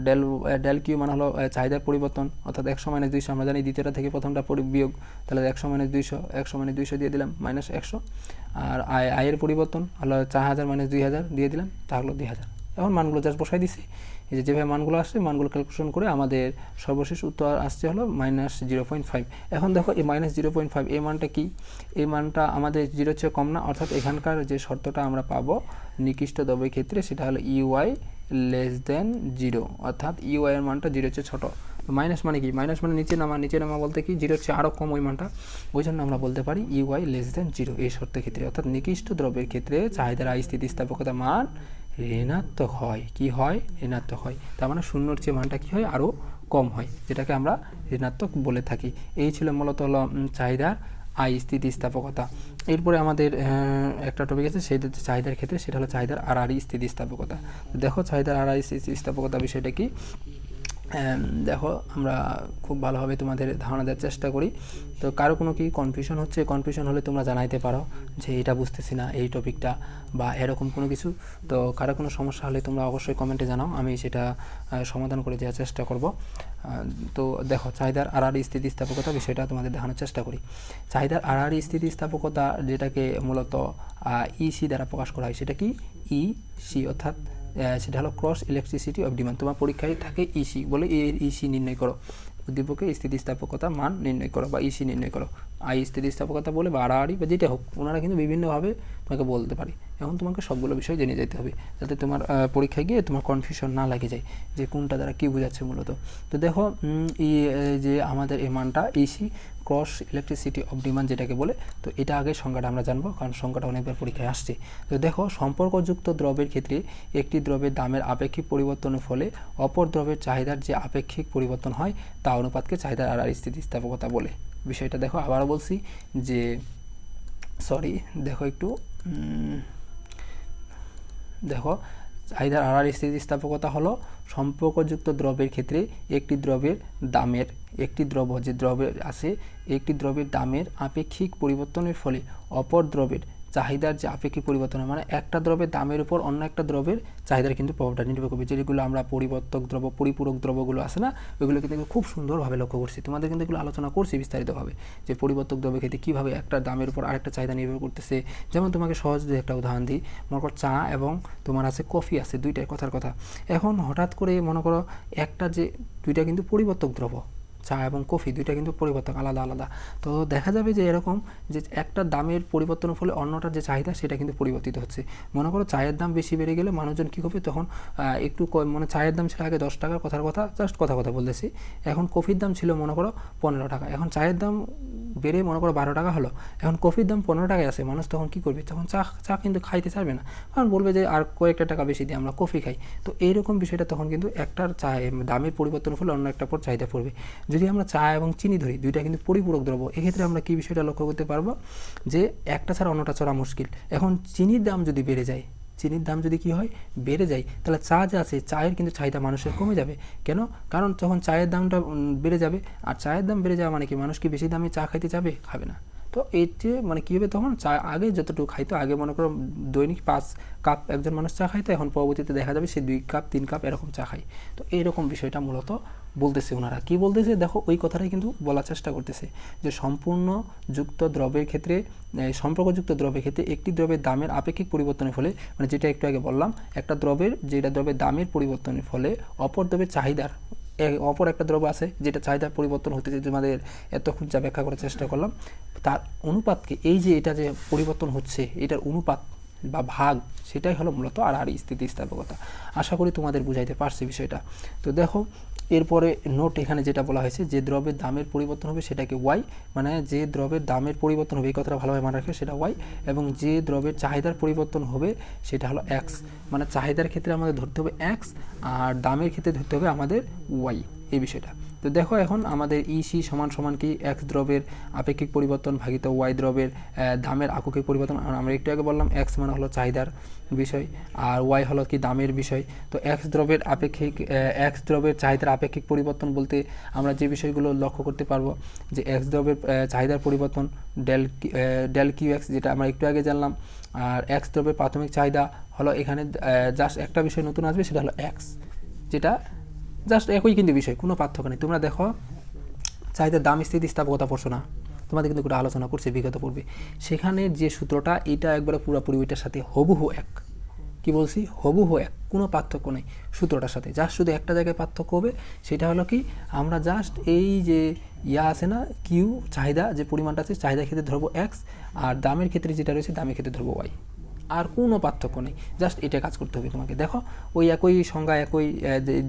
ডেল কিউ মানে হলো চাহিদার পরিবর্তন, অর্থাৎ 100 - 200, আমরা জানি দ্বিতীয়টা থেকে প্রথমটা বিয়োগ, তাহলে 100 - 200 দিয়ে দিলাম -100। আর আয়ের পরিবর্তন হলো 4000 - 2000 দিয়ে দিলাম, তা হলো 2000। এখন মানগুলো জাস্ট বসাই দিছি, এই যে যেভাবে মানগুলো আসছে মানগুলো ক্যালকুলেশন করে আমাদের সর্বশেষ উত্তর আসছে হলো -0.5। এখন দেখো এই -0.5 এই মানটা কি, এই মানটা আমাদের 0-র চেয়ে কম না, অর্থাৎ এখানকার যে শর্তটা আমরা পাবো নিকৃষ্ট দ্রব্যের ক্ষেত্রে সেটা হলো ইউআই লেস দেন 0, অর্থাৎ ইউআই এর মানটা 0-র চেয়ে ছোটো। মাইনাস মানে কি, মাইনাস মানে নিচে নামা বলতে কি 0-র চেয়ে আরও কম ওই মানটা, ওই জন্য আমরা বলতে পারি ইউআই লেস দেন 0 এই শর্তের ক্ষেত্রে, অর্থাৎ নিকৃষ্ট দ্রব্যের ক্ষেত্রে চাহিদার স্থিতিস্থাপকতা মান ঋণাত্মক হয়। কি হয়, ঋণাত্মক হয়, তার মানে 0-র চেয়ে মানটা কি হয় আরও কম হয়, যেটাকে আমরা ঋণাত্মক বলে থাকি। এই ছিল মূলত হলো চাহিদার স্থিতিস্থাপকতা। এরপরে আমাদের একটা টপিক আছে সেই চাহিদার ক্ষেত্রে, সেটা হলো চাহিদার স্থিতিস্থাপকতা। দেখো চাহিদার স্থিতিস্থাপকতা বিষয়টা কি, দেখো আমরা খুব ভালোভাবে তোমাদের ধারণা দেওয়ার চেষ্টা করি। তো কারো কোনো কি কনফিউশন হচ্ছে, কনফিউশন হলে তোমরা জানাইতে পারো যে এটা বুঝতেছি না এই টপিকটা বা এরকম কোনো কিছু। তো কারো কোনো সমস্যা হলে তোমরা অবশ্যই কমেন্টে জানাও, আমি সেটা সমাধান করে দেওয়ার চেষ্টা করব। তো দেখো চাহিদার আড়াআড়ি স্থিতিস্থাপকতা বিষয়টা তোমাদের দেখানোর চেষ্টা করি। চাহিদার আড়াআড়ি স্থিতিস্থাপকতা যেটাকে মূলত ইসি দ্বারা প্রকাশ করা হয়, সেটা কি ইসি, অর্থাৎ সেটা হলো ক্রস ইলেকট্রিসিটি অফ ডিমান্ড। তোমার পরীক্ষায় থাকে ইসি বলে, এর ইসি নির্ণয় করো, উদ্দীপকে স্থিতিস্থাপকতা মান নির্ণয় করো বা ইসি নির্ণয় করো। আই স্থিতিস্থাপকতা বলে বা আড়াআড়ি বা যেটা হোক, ওনারা কিন্তু বিভিন্নভাবে তোমাকে বলতে পারে। এখন তোমাকে সবগুলো বিষয় জেনে যেতে হবে যাতে তোমার পরীক্ষায় গিয়ে তোমার কনফিউশন না লাগে যায় যে কোনটা দ্বারা কী বোঝাচ্ছে মূলত। তো দেখো যে আমাদের এই মানটা EC cross electricity of demand যেটাকে বলে, তো এটা আগে সংজ্ঞাটা আমরা জানবো, কারণ সংজ্ঞাটা অনেকবার পরীক্ষায় আসছে। তো দেখো সম্পর্কযুক্ত দ্রব্যের ক্ষেত্রে একটি দ্রব্যের দামের আপেক্ষিক পরিবর্তনের ফলে অপর দ্রব্যের চাহিদার যে আপেক্ষিক পরিবর্তন হয় তা অনুপাতকে চাহিদার আড়াআড়ি স্থিতিস্থাপকতা বলে। বিষয়টা দেখো আবারও বলছি যে দেখো একটু দেখো চাহিদার আড়াআড়ি স্থিতিস্থাপকতা হলো সম্পর্কযুক্ত দ্রব্যের ক্ষেত্রে একটি দ্রব্যের দামের, একটি দ্রব্য যে দ্রব্যের আছে একটি দ্রব্যের দামের আপেক্ষিক পরিবর্তনের ফলে অপর দ্রব্যের চাহিদার যে আপেক্ষিক পরিবর্তন হয়, মানে একটা দ্রব্যের দামের উপর অন্য একটা দ্রব্যের চাহিদার কিন্তু প্রভাবটা নির্ভর করবে। যেগুলো আমরা পরিবর্তক দ্রব্য, পরিপূরক দ্রব্যগুলো আছে না, ওইগুলো কিন্তু খুব সুন্দরভাবে লক্ষ্য করছি, তোমাদের কিন্তু এগুলো আলোচনা করছি বিস্তারিতভাবে যে পরিবর্তক দ্রব্যের ক্ষেত্রে কীভাবে একটা দামের উপর আরেকটা চাহিদা নির্ভর করতেছে। যেমন তোমাকে সহজ একটা উদাহরণ দিই, মনে করো চা এবং তোমার আছে কফি আছে, দুইটার কথার কথা। এখন হঠাৎ করে মনে করো একটা যে দুইটা কিন্তু পরিবর্তক দ্রব্য, চা এবং কফি দুইটা কিন্তু পরিবর্তক আলাদা আলাদা। তো দেখা যাবে যে এরকম যে একটা দামের পরিবর্তনের ফলে অন্যটার যে চাহিদা সেটা কিন্তু পরিবর্তিত হচ্ছে। মনে করো চায়ের দাম বেশি বেড়ে গেলে মানুষজন কী করবে তখন একটু মানে চায়ের দাম ছিল আগে 10 টাকার কথার কথা, জাস্ট কথা বলতেছি, এখন কফির দাম ছিল মনে করো 15 টাকা, এখন চায়ের দাম বেড়ে মনে করো 12 টাকা হলো, এখন কফির দাম 15 টাকায় আছে, মানুষ তখন কী করবে, তখন চা কিন্তু খাইতে চাইবে না, কারণ বলবে যে আর কয়েকটা টাকা বেশি দিয়ে আমরা কফি খাই। তো এইরকম বিষয়টা তখন কিন্তু একটার দামের পরিবর্তনের ফলে অন্য একটা পর চাহিদা পড়বে। যদি আমরা চা এবং চিনি ধরি, দুইটা কিন্তু পরিপূরক দ্রব্য, এক্ষেত্রে আমরা কী বিষয়টা লক্ষ্য করতে পারবো যে একটা ছাড়া অন্যটা চড়া মুশকিল। এখন চিনির দাম যদি বেড়ে যায়, চিনির দাম যদি কী হয় বেড়ে যায়, তাহলে চা যে আছে চায়ের কিন্তু চাহিদা মানুষের কমে যাবে। কেন? কারণ যখন চায়ের দামটা বেড়ে যাবে, আর চায়ের দাম বেড়ে যাওয়া মানে কি, মানুষ কি বেশি দামে চা খাইতে যাবে? খাবে না। তো এর যে মানে কী হবে, তখন চা আগে যতটুকু খাইতো, আগে মনে করো দৈনিক 5 কাপ একজন মানুষ চা খাইতো, এখন পরবর্তীতে দেখা যাবে সে 2 কাপ 3 কাপ এরকম চা খায়। তো এইরকম বিষয়টা মূলত বলতেছে ওনারা। কী বলতেছে দেখো, ওই কথাটাই কিন্তু বলার চেষ্টা করতেছে যে সম্পূর্ণ যুক্ত দ্রব্যের ক্ষেত্রে, সম্পর্কযুক্ত দ্রব্যের ক্ষেত্রে একটি দ্রব্যের দামের আপেক্ষিক পরিবর্তনের ফলে, মানে যেটা একটু আগে বললাম, একটা দ্রব্যের দামের পরিবর্তনের ফলে অপর দ্রব্যের চাহিদার, অপর একটা দ্রব্য আছে যেটা চাহিদার পরিবর্তন হতেছে, তোমাদের এতক্ষণ যা ব্যাখ্যা করার চেষ্টা করলাম, তার অনুপাতকে, এই যে এটা যে পরিবর্তন হচ্ছে এটার অনুপাত বা ভাগ, সেটাই হলো মূলত আড়াআড়ি স্থিতিস্থাপকতা। আশা করি তোমাদের বুঝাইতে পারছি বিষয়টা। তো দেখো এরপরে নোট এখানে যেটা বলা হয়েছে, যে দ্রব্যের দামের পরিবর্তন হবে সেটাকে ওয়াই, মানে যে দ্রব্যের দামের পরিবর্তন হবে, এই কথাটা ভালোভাবে মনে রাখবে, সেটা ওয়াই, এবং যে দ্রব্যের চাহিদার পরিবর্তন হবে সেটা হলো এক্স। মানে চাহিদার ক্ষেত্রে আমাদের ধরতে হবে এক্স, আর দামের ক্ষেত্রে ধরতে হবে আমাদের ওয়াই, এই বিষয়টা। তো দেখো এখন আমাদের ইসি সমান সমান কি, এক্স দ্রব্যের আপেক্ষিক পরিবর্তন ভাগিত ওয়াই দ্রব্যের দামের আপেক্ষিক পরিবর্তন। আমরা একটু আগে বললাম এক্স মানে হলো চাহিদার বিষয়, আর ওয়াই হলো কি দামের বিষয়। তো এক্স দ্রব্যের চাহিদার আপেক্ষিক পরিবর্তন বলতে আমরা যে বিষয়গুলো লক্ষ্য করতে পারবো, যে এক্স দ্রব্যের চাহিদার পরিবর্তন ডেল কিউ এক্স, যেটা আমরা একটু আগে জানলাম। আর এক্স দ্রব্যের প্রাথমিক চাহিদা হলো, এখানে জাস্ট একটা বিষয় নতুন আসবে, সেটা হলো এক্স, যেটা জাস্ট একই কিন্তু বিষয়, কোনো পার্থক্য নেই। তোমরা দেখো চাহিদার দাম স্থিতিস্থাপকতা পড়ছো না, তোমাদের কিন্তু একটা আলোচনা করছে বিগত পূর্বে, সেখানে যে সূত্রটা, এটা একবারে পুরোপুরি ওইটার সাথে হবুহু এক। কি বলছি? হবুহু এক, কোনো পার্থক্য নেই সূত্রটার সাথে, জাস্ট শুধু একটা জায়গায় পার্থক্য হবে, সেটা হলো কি, আমরা জাস্ট এই যে আছে না কিউ, চাহিদা যে পরিমাণটা আছে, চাহিদার ক্ষেত্রে ধরবো এক্স, আর দামের ক্ষেত্রে যেটা রয়েছে দামের ক্ষেত্রে ধরবো ওয়াই, আর কোনো পার্থক্য নেই, জাস্ট এটা কাজ করতে হবে তোমাকে। দেখো ওই একই সংজ্ঞা, একই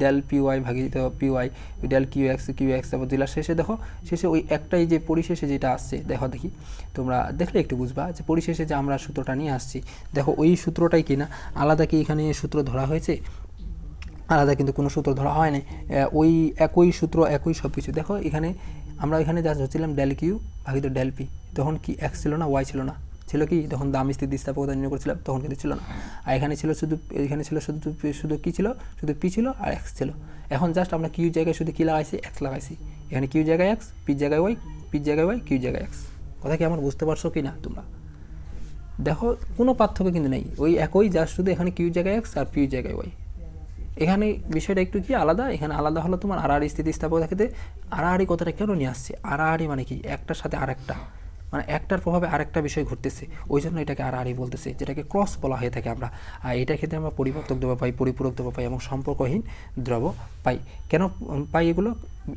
ডেল পিওয়াই ভাগিত পিওয়াই, ডেল কিউ এক্স, তারপর জেলার শেষে দেখো, শেষে ওই একটাই যে পরিশেষে যেটা আসছে, দেখি তোমরা দেখলে একটু বুঝবা যে পরিশেষে যে আমরা সূত্রটা নিয়ে আসছি, দেখো ওই সূত্রটাই কিনা, আলাদা কি এখানে সূত্র ধরা হয়েছে? আলাদা কিন্তু কোনো সূত্র ধরা হয় না, ওই একই সূত্র, একই সব কিছু। দেখো এখানে আমরা এখানে যা ধরছিলাম ডেল কিউ ভাগিত ডেল পি, তখন কি এক্স ছিল না, ওয়াই ছিল না, ছিল কি, তখন দাম স্থিতিস্থাপকতা নির্ণয় করেছিলাম, তখন কিন্তু ছিল না। আর এখানে ছিল শুধু কি ছিল, শুধু পি ছিল আর এক্স ছিল। এখন জাস্ট আমরা কিউ জায়গায় শুধু কি লাগাইছি, এক্স লাগাইছি। এখানে কিউ জায়গায় এক্স, পি জায়গায় ওয়াই, পি জায়গায় ওয়াই, কিউ জায়গায় এক্স। কথা কি আমার বুঝতে পারছো কি না তোমরা? দেখো কোনো পার্থক্য কিন্তু নেই, ওই একই, জাস্ট শুধু এখানে কিউ জায়গায় এক্স আর পি জায়গায় ওয়াই। এখানে বিষয়টা একটু কি আলাদা, এখানে আলাদা হলো তোমার আড়াআড়ি স্থিতিস্থাপকতা ক্ষেত্রে আড়াআড়ি কথাটা কেন নিয়ে আসছে? আড়াআড়ি মানে কি, একটার সাথে আরেকটা, মানে একটার প্রভাবে আরেকটা বিষয় ঘটতেছে, ওই জন্য এটাকে আড়াআড়ি বলতেছে, যেটাকে ক্রস বলা হয়ে থাকে আমরা। আর এটার ক্ষেত্রে আমরা পরিবর্তক দ্রব্য পাই, পরিপূরক দ্রব্য পাই এবং সম্পর্কহীন দ্রব্য পাই। কেন পাই এগুলো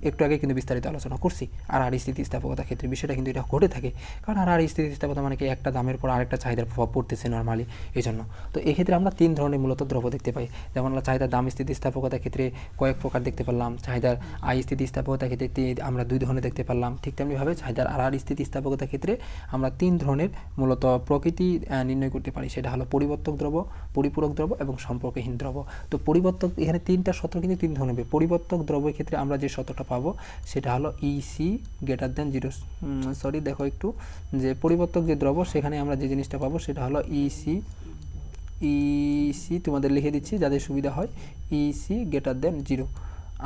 একটু আগে কিন্তু বিস্তারিত আলোচনা করছি। আড়াআড়ি স্থিতিস্থাপকতার ক্ষেত্রে বিষয়টা কিন্তু এটা ঘটে থাকে, কারণ আড়াআড়ি স্থিতিস্থাপকতা মানে কি, একটা দামের পর আরেকটা চাহিদার প্রভাব পড়তেছে নর্মালি, এই জন্য। তো এক্ষেত্রে আমরা 3 ধরনের মূলত দ্রব্য দেখতে পাই। যেমন আমরা চাহিদার দাম স্থিতিস্থাপকতার ক্ষেত্রে কয়েক প্রকার দেখতে পারলাম, চাহিদার আয় স্থিতিস্থাপকতার ক্ষেত্রে আমরা 2 ধরনের দেখতে পারলাম। ঠিক তেমনিভাবে চাহিদার আড়াআড়ি স্থিতিস্থাপকতার ক্ষেত্রে আমরা 3 ধরনের মূলত প্রকৃতি নির্ণয় করতে পারি। সেটা হলো পরিবর্তক দ্রব্য, পরিপূরক দ্রব্য এবং সম্পর্কহীন দ্রব্য। তো পরিবর্তক, এখানে 3টা সূত্র কিন্তু 3 ধরনের হবে। পরিবর্তক দ্রব্যের ক্ষেত্রে আমরা যে সূত্রটা পাবো সেটা হলো ইসি গ্রেটার দেন 0, দেখো একটু, যে পরিবর্তক যে দ্রব্য সেখানে আমরা যে জিনিসটা পাবো সেটা হলো ইসি তোমাদের লিখে দিচ্ছি যাদের সুবিধা হয়, ইসি গ্রেটার দেন 0।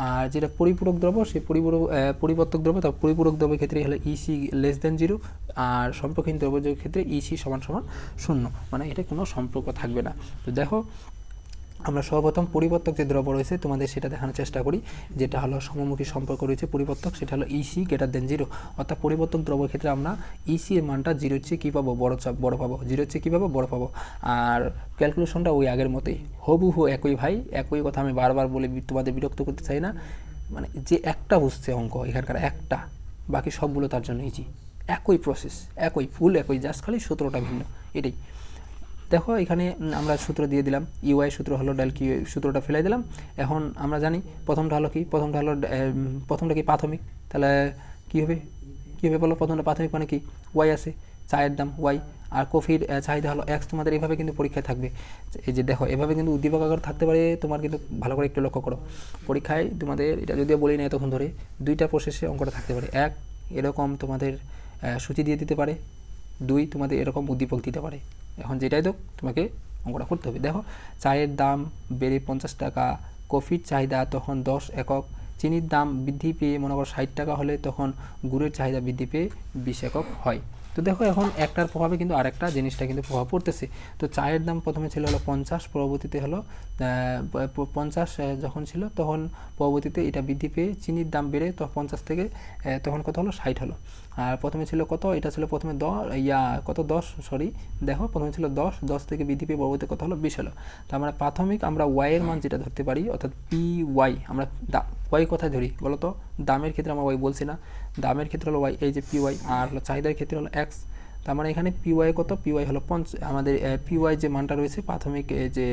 আর যেটা পরিপূরক দ্রব্য, সেই পরিবর্তক দ্রব্য, তার পরিপূরক দ্রব্যের ক্ষেত্রে হলো ইসি লেস দেন 0, আর সম্পর্কহীন দ্রব্যের ক্ষেত্রে ইসি সমান 0, মানে এটা কোনো সম্পর্ক থাকবে না। তো দেখো আমরা সর্বপ্রথম পরিবর্তক যে দ্রব্য রয়েছে তোমাদের সেটা দেখানোর চেষ্টা করি, যেটা হলো সমমুখী সম্পর্ক রয়েছে পরিবর্তক, সেটা হলো ইসি গ্রেটার দেন 0। অর্থাৎ পরিবর্তক দ্রব্যের ক্ষেত্রে আমরা ইসি এর মানটা 0 চেয়ে কী পাবো, বড় পাবো, 0 চেয়ে কী পাবো, বড় পাবো। আর ক্যালকুলেশনটা ওই আগের মতোই, হুবহু একই ভাই, একই কথা আমি বারবার বলে তোমাদের বিরক্ত করতে চাই না। মানে যে একটা বুঝছে অঙ্ক এখানকার একটা, বাকি সবগুলো তার জন্য ইজি, একই প্রসেস, একই ফুল একই, জাস্ট খালি সূত্রটা ভিন্ন, এটাই। দেখো এখানে আমরা সূত্র দিয়ে দিলাম, ইউআই সূত্র হলো ডেল কিউ, সূত্রটা ফেলাই দিলাম। এখন আমরা জানি প্রথমটা হলো কি, প্রথমটা কি প্রাথমিক, তাহলে কী হবে বলো, প্রথমটা প্রাথমিক মানে কি, ওয়াই আছে, চায়ের দাম ওয়াই, আর কফির চাহিদা হলো এক্স। তোমাদের এইভাবে কিন্তু পরীক্ষায় থাকবে, এই যে দেখো এভাবে কিন্তু উদ্দীপক আকার থাকতে পারে, তোমার কিন্তু ভালো করে একটু লক্ষ্য করো পরীক্ষায় তোমাদের, এটা যদিও বলি না তখন ধরে, 2টা প্রসেসে অঙ্কটা থাকতে পারে। 1 এরকম তোমাদের সূচি দিয়ে দিতে পারে, 2 তোমাদের এরকম উদ্দীপক দিতে পারে। এখন যেটাই হোক তোমাকে অঙ্কটা করতে হবে। দেখো চায়ের দাম বেড়ে 50 টাকা, কফির চাহিদা তখন 10 একক, চিনির দাম বৃদ্ধি পেয়ে মনে করো 60 টাকা হলে তখন গুড়ের চাহিদা বৃদ্ধি পেয়ে 20 একক হয়। তো দেখো এখন একটার প্রভাবে কিন্তু আরেকটা জিনিসটা কিন্তু প্রভাব পড়তেছে। তো চায়ের দাম প্রথমে ছিল হলো 50, পরবর্তীতে হলো 50 যখন ছিল তখন পরবর্তীতে এটা বৃদ্ধি পেয়ে চিনির দাম বেড়ে তো 50 থেকে তখন কত হলো, 60 হলো। আর প্রথমে ছিল কত, এটা ছিল প্রথমে 10, দেখো প্রথমে ছিল 10 থেকে বৃদ্ধি পেয়ে পরবর্তী কত হলো, 20 হলো। তার মানে প্রাথমিক আমরা ওয়াই এর মান যেটা ধরতে পারি, অর্থাৎ পি ওয়াই, আমরা ওয়াই কোথায় ধরি বলো তো, দামের ক্ষেত্রে আমরা ওয়াই বলছি না, দামের ক্ষেত্রে হলো ওয়াই, এই যে পি ওয়াই, আর হলো চাহিদার ক্ষেত্রে হলো এক্স। তার মানে এখানে পি ওয়াই কত, পি ওয়াই হলো আমাদের পি ওয়াই যে মানটা রয়েছে প্রাথমিক যে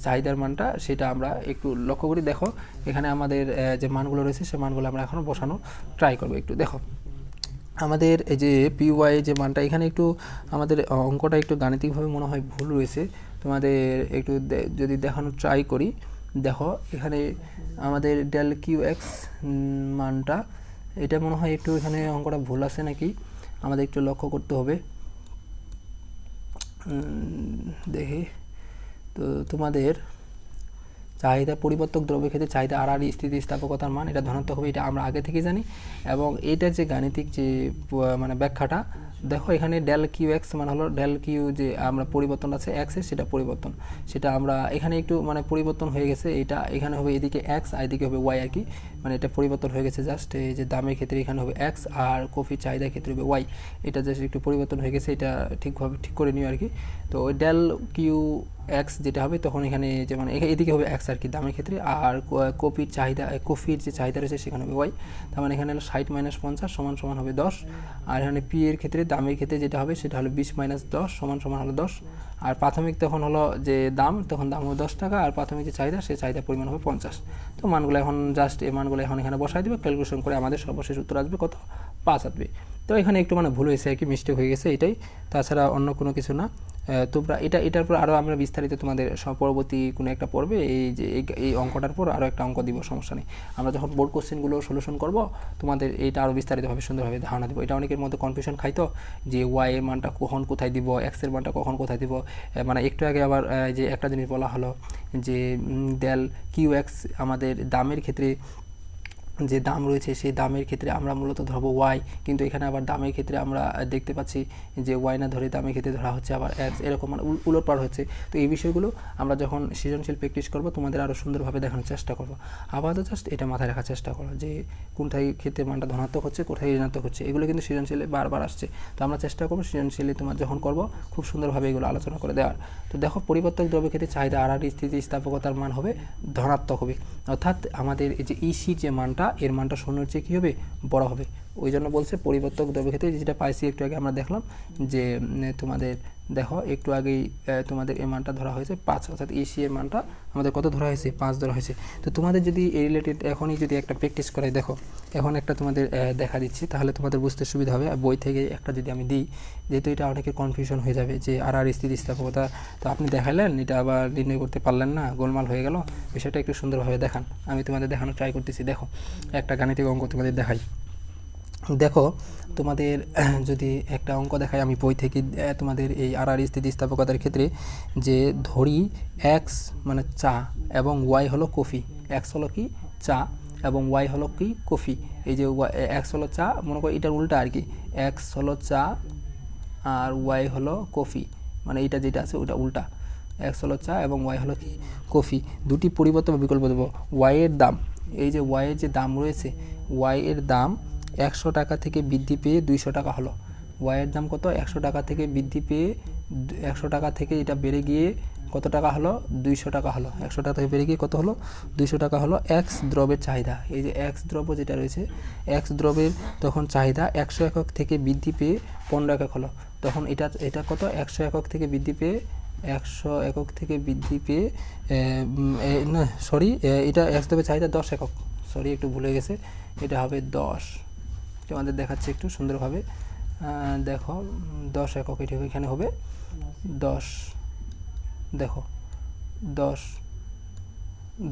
চাহিদার মানটা, সেটা আমরা একটু লক্ষ্য করি। দেখো এখানে আমাদের যে মানগুলো রয়েছে সে মানগুলো আমরা এখনও বসানো ট্রাই করবো। একটু দেখো আমাদের এই যে পি ওয়াই যে মানটা, এখানে একটু আমাদের অঙ্কটা একটু গাণিতিকভাবে মনে হয় ভুল রয়েছে, তোমাদের একটু যদি দেখানো ট্রাই করি। দেখো এখানে আমাদের ডেল কিউ এক্স মানটা, এটা মনে হয় একটু এখানে অঙ্কটা ভুল আছে নাকি, আমাদের একটু লক্ষ্য করতে হবে। দেখি তো তোমাদের চাহিদা পরিবর্তক দ্রব্যের ক্ষেত্রে চাহিদা আড়াআড়ি স্থিতিস্থাপকতার মান এটা ধনাত্মক হবে, এটা আমরা আগে থেকে জানি। এবং এইটার যে গাণিতিক যে মানে ব্যাখ্যাটা, দেখো এখানে ডেল কিউ এক্স মানে হলো ডেল কিউ যে আমরা পরিবর্তন আছে এক্সের, সেটা পরিবর্তন, সেটা আমরা এখানে একটু মানে পরিবর্তন হয়ে গেছে, এটা এখানে হবে এদিকে এক্স আর এদিকে হবে ওয়াই আর কি, মানে এটা পরিবর্তন হয়ে গেছে জাস্ট। এই যে দামের ক্ষেত্রে এখানে হবে এক্স আর কফির চাহিদার ক্ষেত্রে হবে ওয়াই, এটা জাস্ট একটু পরিবর্তন হয়ে গেছে, এটা ঠিকভাবে ঠিক করে নিও আর কি। তো ওই ডেল কিউ এক্স যেটা হবে তখন এখানে যে মানে এদিকে হবে এক্স আর কি দামের ক্ষেত্রে, আর কফির যে চাহিদা রয়েছে সেখানে হবে ওয়াই। তার মানে এখানে হলো 60 - 50 সমান হবে 10। আর এখানে পি এর ক্ষেত্রে দামের ক্ষেত্রে যেটা হবে সেটা হলো 20 - 10 সমান হলো 10। আর প্রাথমিক তখন হলো যে দাম, তখন দাম হবে 10 টাকা, আর প্রাথমিক যে চাহিদা সেই চাহিদার পরিমাণ হবে 50। তো মানগুলো এখন জাস্ট এই মানগুলো এখন এখানে বসাই দেবে, ক্যালকুলেশন করে আমাদের সর্বশেষ উত্তর আসবে কত, 5 আসবে। তো এখানে একটু মানে ভুল হয়েছে আর কি, মিস্টেক হয়ে গেছে এটাই, তাছাড়া অন্য কোনো কিছু না। তোমরা এটার পর আরও আমরা বিস্তারিত তোমাদের পরবর্তী কোনো একটা পর্বে এই অঙ্কটার পর আরও একটা অঙ্ক দিব, সমস্যা নেই। আমরা যখন বোর্ড কোশ্চেনগুলো সলিউশন করব তোমাদের এটা আরও বিস্তারিতভাবে সুন্দরভাবে ধারণা দেবো। এটা অনেকের মধ্যে কনফিউশন খাইতো যে ওয়াই এর মানটা কখন কোথায় দিব, এক্স এর মানটা কখন কোথায় দিব। মানে একটু আগে আবার যে একটা জিনিস বলা হলো যে ডেল কিউ এক্স আমাদের দামের ক্ষেত্রে যে দাম রয়েছে সেই দামের ক্ষেত্রে আমরা মূলত ধরবো ওয়াই, কিন্তু এখানে আবার দামের ক্ষেত্রে আমরা দেখতে পাচ্ছি যে ওয়াই না ধরে দামের ক্ষেত্রে ধরা হচ্ছে আবার এক্স, এরকম মানে উলটপালট হচ্ছে। তো এই বিষয়গুলো আমরা যখন সৃজনশীল প্র্যাকটিস করবো তোমাদের আরও সুন্দরভাবে দেখানোর চেষ্টা করবো। আপাতত জাস্ট এটা মাথায় রাখার চেষ্টা করো যে কোনটাই ক্ষেত্রে মানটা ধনাত্মক হচ্ছে, কোথায় ঋণাত্মক হচ্ছে, এগুলো কিন্তু সৃজনশীলে বারবার আসছে। তো আমরা চেষ্টা করবো সৃজনশীলে তোমার যখন করবো খুব সুন্দরভাবে এগুলো আলোচনা করে দেওয়ার। তো দেখো পরিবর্তক দ্রব্যের ক্ষেত্রে চাহিদা আর স্থিতিস্থাপকতার মান হবে ধনাত্মক হবে, অর্থাৎ আমাদের এই যে ইসির যে মানটা এর মানটা শূন্যের চেয়ে কী হবে, বড় হবে। ওই জন্য বলছে পরিবর্তক দ্রব্যের ক্ষেত্রে যেটা পাইছি একটু আগে আমরা দেখলাম যে তোমাদের দেখো একটু আগেই তোমাদের এই মানটা ধরা হয়েছে 5, অর্থাৎ ইসি এর মানটা আমাদের কত ধরা হয়েছে, 5 ধরা হয়েছে। তো তোমাদের যদি এই রিলেটেড এখনই যদি একটা প্র্যাকটিস করাই, দেখো এখন একটা তোমাদের দেখা দিচ্ছি তাহলে তোমাদের বুঝতে সুবিধা হবে। বই থেকে একটা যদি আমি দিই, যেহেতু এটা অনেকের কনফিউশন হয়ে যাবে যে আর স্থিতিস্থাপকতা তো আপনি দেখালেন এটা আবার নির্ণয় করতে পারলেন না, গোলমাল হয়ে গেল, বিষয়টা একটু সুন্দরভাবে দেখান। আমি তোমাদের দেখানোর ট্রাই করতেছি। দেখো একটা গাণিতিক অঙ্ক তোমাদের দেখাই। দেখো তোমাদের যদি একটা অঙ্ক দেখাই আমি বই থেকে তোমাদের এই আর স্থিতিস্থাপকতার ক্ষেত্রে, যে ধরি এক্স মানে চা এবং ওয়াই হলো কফি, এক্স হলো কি চা এবং ওয়াই হলো কি কফি। এই যে এক্স হলো চা, মনে করো এটার উল্টা আর কি, এক্স হলো চা আর ওয়াই হলো কফি, মানে এইটা যেটা আছে ওটা উল্টা, এক্স হলো চা এবং ওয়াই হলো কি কফি। দুটি পরিবর্তন বিকল্প দেবো। ওয়াই এর দাম, এই যে ওয়াই এর যে দাম রয়েছে, ওয়াই এর দাম 100 টাকা থেকে বৃদ্ধি পেয়ে 200 টাকা হলো। ওয়াইয়ের দাম কত, 100 টাকা থেকে বৃদ্ধি পেয়ে 100 টাকা থেকে এটা বেড়ে গিয়ে কত টাকা হলো, 200 টাকা হলো। 100 টাকা থেকে বেড়ে গিয়ে কত হলো, 200 টাকা হলো। এক্স দ্রব্যের চাহিদা, এই যে এক্স দ্রব্য যেটা রয়েছে, এক্স দ্রব্যের তখন চাহিদা 100 একক থেকে বৃদ্ধি পেয়ে 15 একক হলো। তখন এটা কত, 100 একক থেকে বৃদ্ধি পেয়ে 100 একক থেকে বৃদ্ধি পেয়ে না সরি, এটা এক্স দ্রব্যের চাহিদা 10 একক, সরি একটু ভুলে গেছে, এটা হবে 10। তোমাদের দেখাচ্ছে একটু সুন্দরভাবে, দেখো 10 একক এটা এখানে হবে 10, দেখো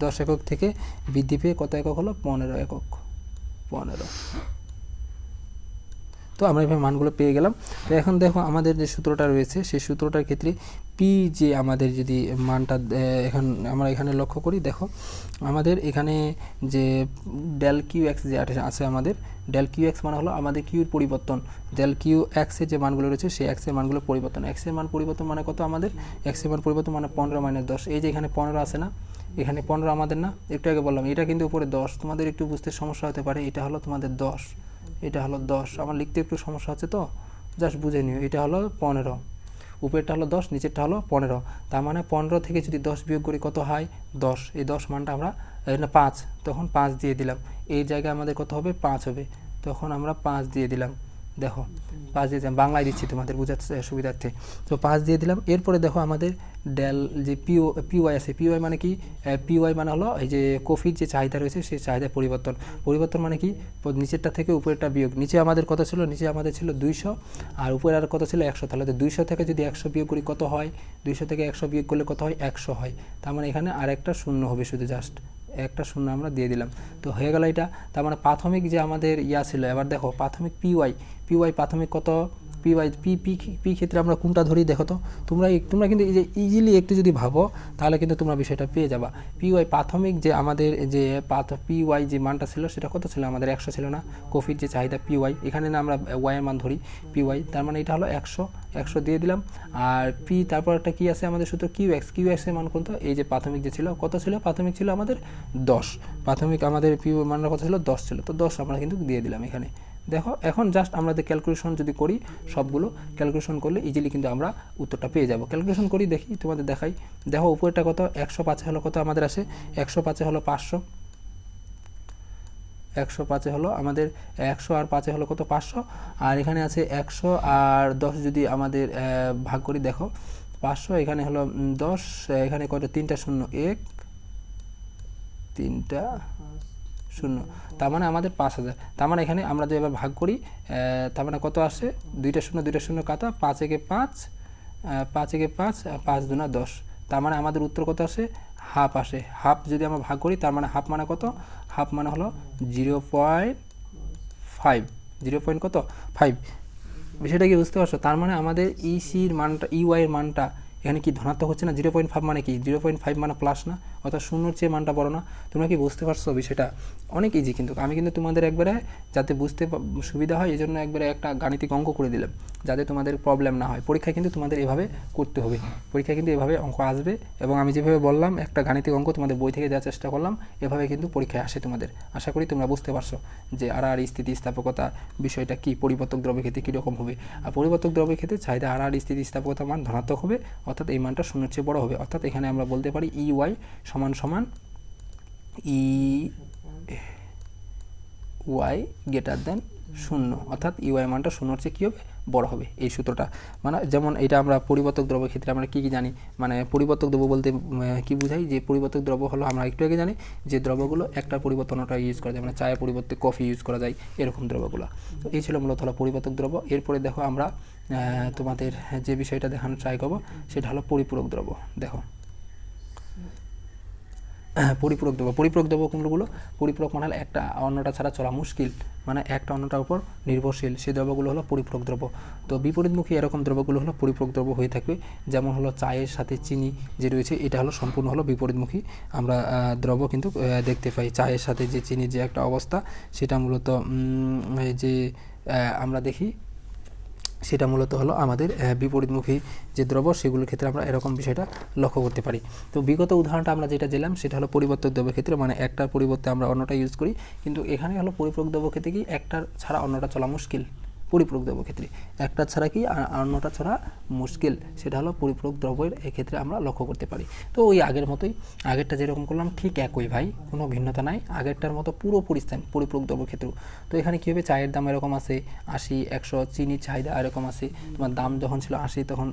10 একক থেকে বৃদ্ধি পেয়ে কত একক হলো, 15 একক, 15। তো আমরা এভাবে মানগুলো পেয়ে গেলাম। তো এখন দেখো আমাদের যে সূত্রটা রয়েছে সেই সূত্রটার ক্ষেত্রে পি যে আমাদের যদি মানটা এখন আমরা এখানে লক্ষ্য করি, দেখো আমাদের এখানে যে ডেল কিউ এক্স যে আছে, আমাদের ডেল কিউ এক্স মানে হলো আমাদের কিউর পরিবর্তন, ডেল কিউ এক্সের যে মানগুলো রয়েছে সেই এক্সের মানগুলো পরিবর্তন। এক্সের মান পরিবর্তন মানে কত, আমাদের এক্সের মান পরিবর্তন মানে 15 - 10। এই যে এখানে 15 আছে না, এখানে 15 আমাদের না, একটু আগে বললাম এটা কিন্তু উপরে 10, তোমাদের একটু বুঝতে সমস্যা হতে পারে। এটা হলো তোমাদের 10, এটা হলো 10, আমার লিখতে একটু সমস্যা হচ্ছে তো জাস্ট বুঝে নিও। এটা হলো 15, উপরেরটা হলো 10, নিচেরটা হলো 15। তার মানে 15 থেকে যদি 10 বিয়োগ করি কত হয়, 10। এই 10 মানটা আমরা না 5, তখন 5 দিয়ে দিলাম। এই জায়গায় আমাদের কত হবে, 5 হবে, তখন আমরা 5 দিয়ে দিলাম। দেখো 5 দিয়ে দিলাম, বাংলায় দিচ্ছি তোমাদের বোঝার সুবিধার্থে। তো 5 দিয়ে দিলাম। এরপরে দেখো আমাদের ডেল যে পিওয়াই আছে, পিওয়াই মানে কি, পিওয়াই মানে হলো এই যে কফির যে চাহিদা রয়েছে সেই চাহিদার পরিবর্তন। পরিবর্তন মানে কি, নিচেরটা থেকে উপরেরটা বিয়োগ। নিচে আমাদের কত ছিল, নিচে আমাদের ছিল 200 আর উপরে আর কত ছিল 100। তাহলে 200 থেকে যদি 100 বিয়োগ করি কত হয়, 200 থেকে 100 বিয়োগ করলে কত হয়, 100 হয়। তার মানে এখানে আরেকটা শূন্য হবে, শুধু জাস্ট একটা শূন্য আমরা দিয়ে দিলাম, তো হয়ে গেল এটা। তার মানে প্রাথমিক যে আমাদের ছিল, এবার দেখো প্রাথমিক পিওয়াই প্রাথমিক কত, পিওয়াই পি ক্ষেত্রে আমরা কোনটা ধরি, দেখো তো তোমরা কিন্তু এই যে ইজিলি একটু যদি ভাবো তাহলে কিন্তু তোমরা বিষয়টা পেয়ে যাবা। পিওয়াই প্রাথমিক যে আমাদের যে পিওয়াই যে মানটা ছিল সেটা কত ছিল, আমাদের 100 ছিল না, কফির যে চাহিদা পিওয়াই, এখানে না আমরা ওয়াই এর মান ধরি পিওয়াই, তার মানে এটা হলো 100 দিয়ে দিলাম। আর পি তারপর একটা কি আছে আমাদের সূত্র কিউ এক্স এর মান কত, এই যে প্রাথমিক যে ছিল কত ছিল, প্রাথমিক ছিল আমাদের 10, প্রাথমিক আমাদের পিও মানটা কত ছিল, 10 ছিল, তো 10 আমরা কিন্তু দিয়ে দিলাম এখানে। দেখো এখন জাস্ট আমাদের ক্যালকুলেশন যদি করি, সবগুলো ক্যালকুলেশন করলে ইজিলি কিন্তু আমরা উত্তরটা পেয়ে যাব। ক্যালকুলেশন করি, দেখি তোমাদের দেখাই। দেখো উপরেরটা কত, 105 হলো কত আমাদের আসে, 105 হলো 500, 105 হলো আমাদের 100 আর 5 হলো কত, 500। আর এখানে আছে 100 আর 10 যদি আমাদের ভাগ করি, দেখো 500 এখানে হলো 10, এখানে কত, 3টা শূন্য, 1 3টা শূন্য, তার মানে আমাদের 5000। তার মানে এখানে আমরা যদি এবার ভাগ করি, তার মানে কত আসে, 2টা শূন্য কাটা, 5 একে 5, 5 একে 5, 5 দুনা 10, তার মানে আমাদের উত্তর কত আসে, হাফ আসে। হাফ যদি আমরা ভাগ করি তার মানে হাফ মানে কত, হাফ মানে হলো 0.5, 0. কত 5। বিষয়টা কি বুঝতে পারছো? তার মানে আমাদের ইসির মানটা, ইওয়াই এর মানটা এখানে কি ধনাত্মক হচ্ছে না? 0.5 মানে কি, 0.5 মানে প্লাস না, অর্থাৎ শূন্যর চেয়ে মানটা বড় না। তোমরা কি বুঝতে পারছো বিষয়টা? অনেক ইজি, কিন্তু আমি কিন্তু তোমাদের একবারে যাতে বুঝতে সুবিধা হয় এই জন্য একবারে একটা গাণিতিক অঙ্ক করে দিলাম, যাতে তোমাদের প্রবলেম না হয়। পরীক্ষায় কিন্তু তোমাদের এভাবে করতে হবে, পরীক্ষায় কিন্তু এভাবে অঙ্ক আসবে, এবং আমি যেভাবে বললাম একটা গাণিতিক অঙ্ক তোমাদের বই থেকে দেওয়ার চেষ্টা করলাম, এভাবে কিন্তু পরীক্ষায় আসে তোমাদের। আশা করি তোমরা বুঝতে পারছো যে আর স্থিতিস্থাপকতা বিষয়টা কি, পরিবর্তক দ্রব্যের ক্ষেত্রে কীরকম হবে। আর পরিবর্তক দ্রব্যের ক্ষেত্রে চাহিদা আর স্থিতিস্থাপকতার মান ধনাত্মক হবে, অর্থাৎ এই মানটা শূন্যের চেয়ে বড় হবে। অর্থাৎ এখানে আমরা বলতে পারি ইওয়াই সমান সমান ওয়াই গ্রেটার দেন 0, অর্থাৎ ইওয়াই মানটা শূন্যর চেয়ে কী হবে, বড় হবে। এই সূত্রটা মানে যেমন এটা আমরা পরিবর্তক দ্রব্যের ক্ষেত্রে আমরা কী কী জানি, মানে পরিবর্তক দ্রব্য বলতে কী বুঝাই, যে পরিবর্তক দ্রব্য হলো আমরা একটু আগে জানি যে দ্রব্যগুলো একটার পরিবর্তনটা ইউজ করা যায়, মানে চায়ের পরিবর্তে কফি ইউজ করা যায়, এরকম দ্রব্যগুলো। তো এই ছিল মূলত হলো পরিবর্তক দ্রব্য। এরপরে দেখো আমরা তোমাদের যে বিষয়টা দেখানোর ট্রাই করবো সেটা হলো পরিপূরক দ্রব্য। দেখো পরিপূরক দ্রব্য, পরিপূরক দ্রব্য কোনগুলো, পরিপূরক মানে হলো একটা অন্যটা ছাড়া চলা মুশকিল, মানে একটা অন্যটার উপর নির্ভরশীল, সেই দ্রব্যগুলো হলো পরিপূরক দ্রব্য। তো বিপরীতমুখী এরকম দ্রব্যগুলো হলো পরিপূরক দ্রব্য হয়ে থাকবে, যেমন হলো চায়ের সাথে চিনি যে রয়েছে, এটা হলো সম্পূর্ণ হলো বিপরীতমুখী আমরা দ্রব্য কিন্তু দেখতে পাই। চায়ের সাথে যে চিনি যে একটা অবস্থা, সেটা মূলত যে আমরা দেখি সেটা মূলত হলো আমাদের বিপরীতমুখী যে দ্রব্য, সেগুলোর ক্ষেত্রে আমরা এরকম বিষয়টা লক্ষ্য করতে পারি। তো বিগত উদাহরণটা আমরা যেটা দিলাম সেটা হলো পরিবর্তক দ্রব্যের ক্ষেত্রে, মানে একটার পরিবর্তে আমরা অন্যটা ইউজ করি, কিন্তু এখানে হলো পরিপূরক দ্রব্য ক্ষেত্রে কি একটার ছাড়া অন্যটা চলা মুশকিল। পরিপূরক দ্রব্য ক্ষেত্রে একটা ছাড়া কি অন্যটা ছাড়া মুশকিল, সেটা হলো পরিপূরক দ্রব্যের এক্ষেত্রে আমরা লক্ষ্য করতে পারি। তো ওই আগের মতোই, আগেরটা যেরকম করলাম ঠিক একই ভাই, কোনো ভিন্নতা নাই, আগেরটার মতো পুরোপুরি সেম পরিপূরক দ্রব্য ক্ষেত্রেও। তো এখানে কী হবে, চায়ের দাম এরকম আছে 80, 100, চিনির চাহিদা এরকম আছে। তোমার দাম যখন ছিল 80 তখন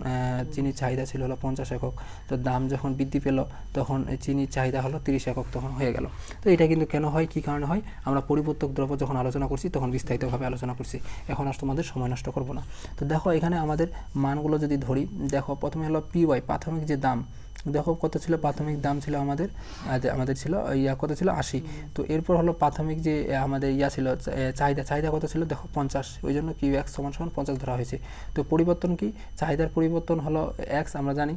চিনির চাহিদা ছিল হলো 50 একক, তো দাম যখন বৃদ্ধি পেল তখন চিনির চাহিদা হলো 30 একক তখন হয়ে গেল। তো এটা কিন্তু কেন হয়, কী কারণে হয়, আমরা পরিবর্তক দ্রব্য যখন আলোচনা করছি তখন বিস্তারিতভাবে আলোচনা করছি, এখন আর তোমাদের সময় নষ্ট করবো না। তো দেখো এখানে আমাদের মানগুলো যদি ধরি, দেখো প্রথমে হলো পিওয়াই প্রাথমিক যে দাম, দেখো কত ছিল, প্রাথমিক দাম ছিল আমাদের ছিল কত ছিল 80। তো এরপর হলো প্রাথমিক যে আমাদের ছিল চাহিদা কত ছিল, দেখো 50, ওই জন্য কিউ এক্স সমান 50 ধরা হয়েছে। তো পরিবর্তন কি, চাহিদার পরিবর্তন হলো এক্স, আমরা জানি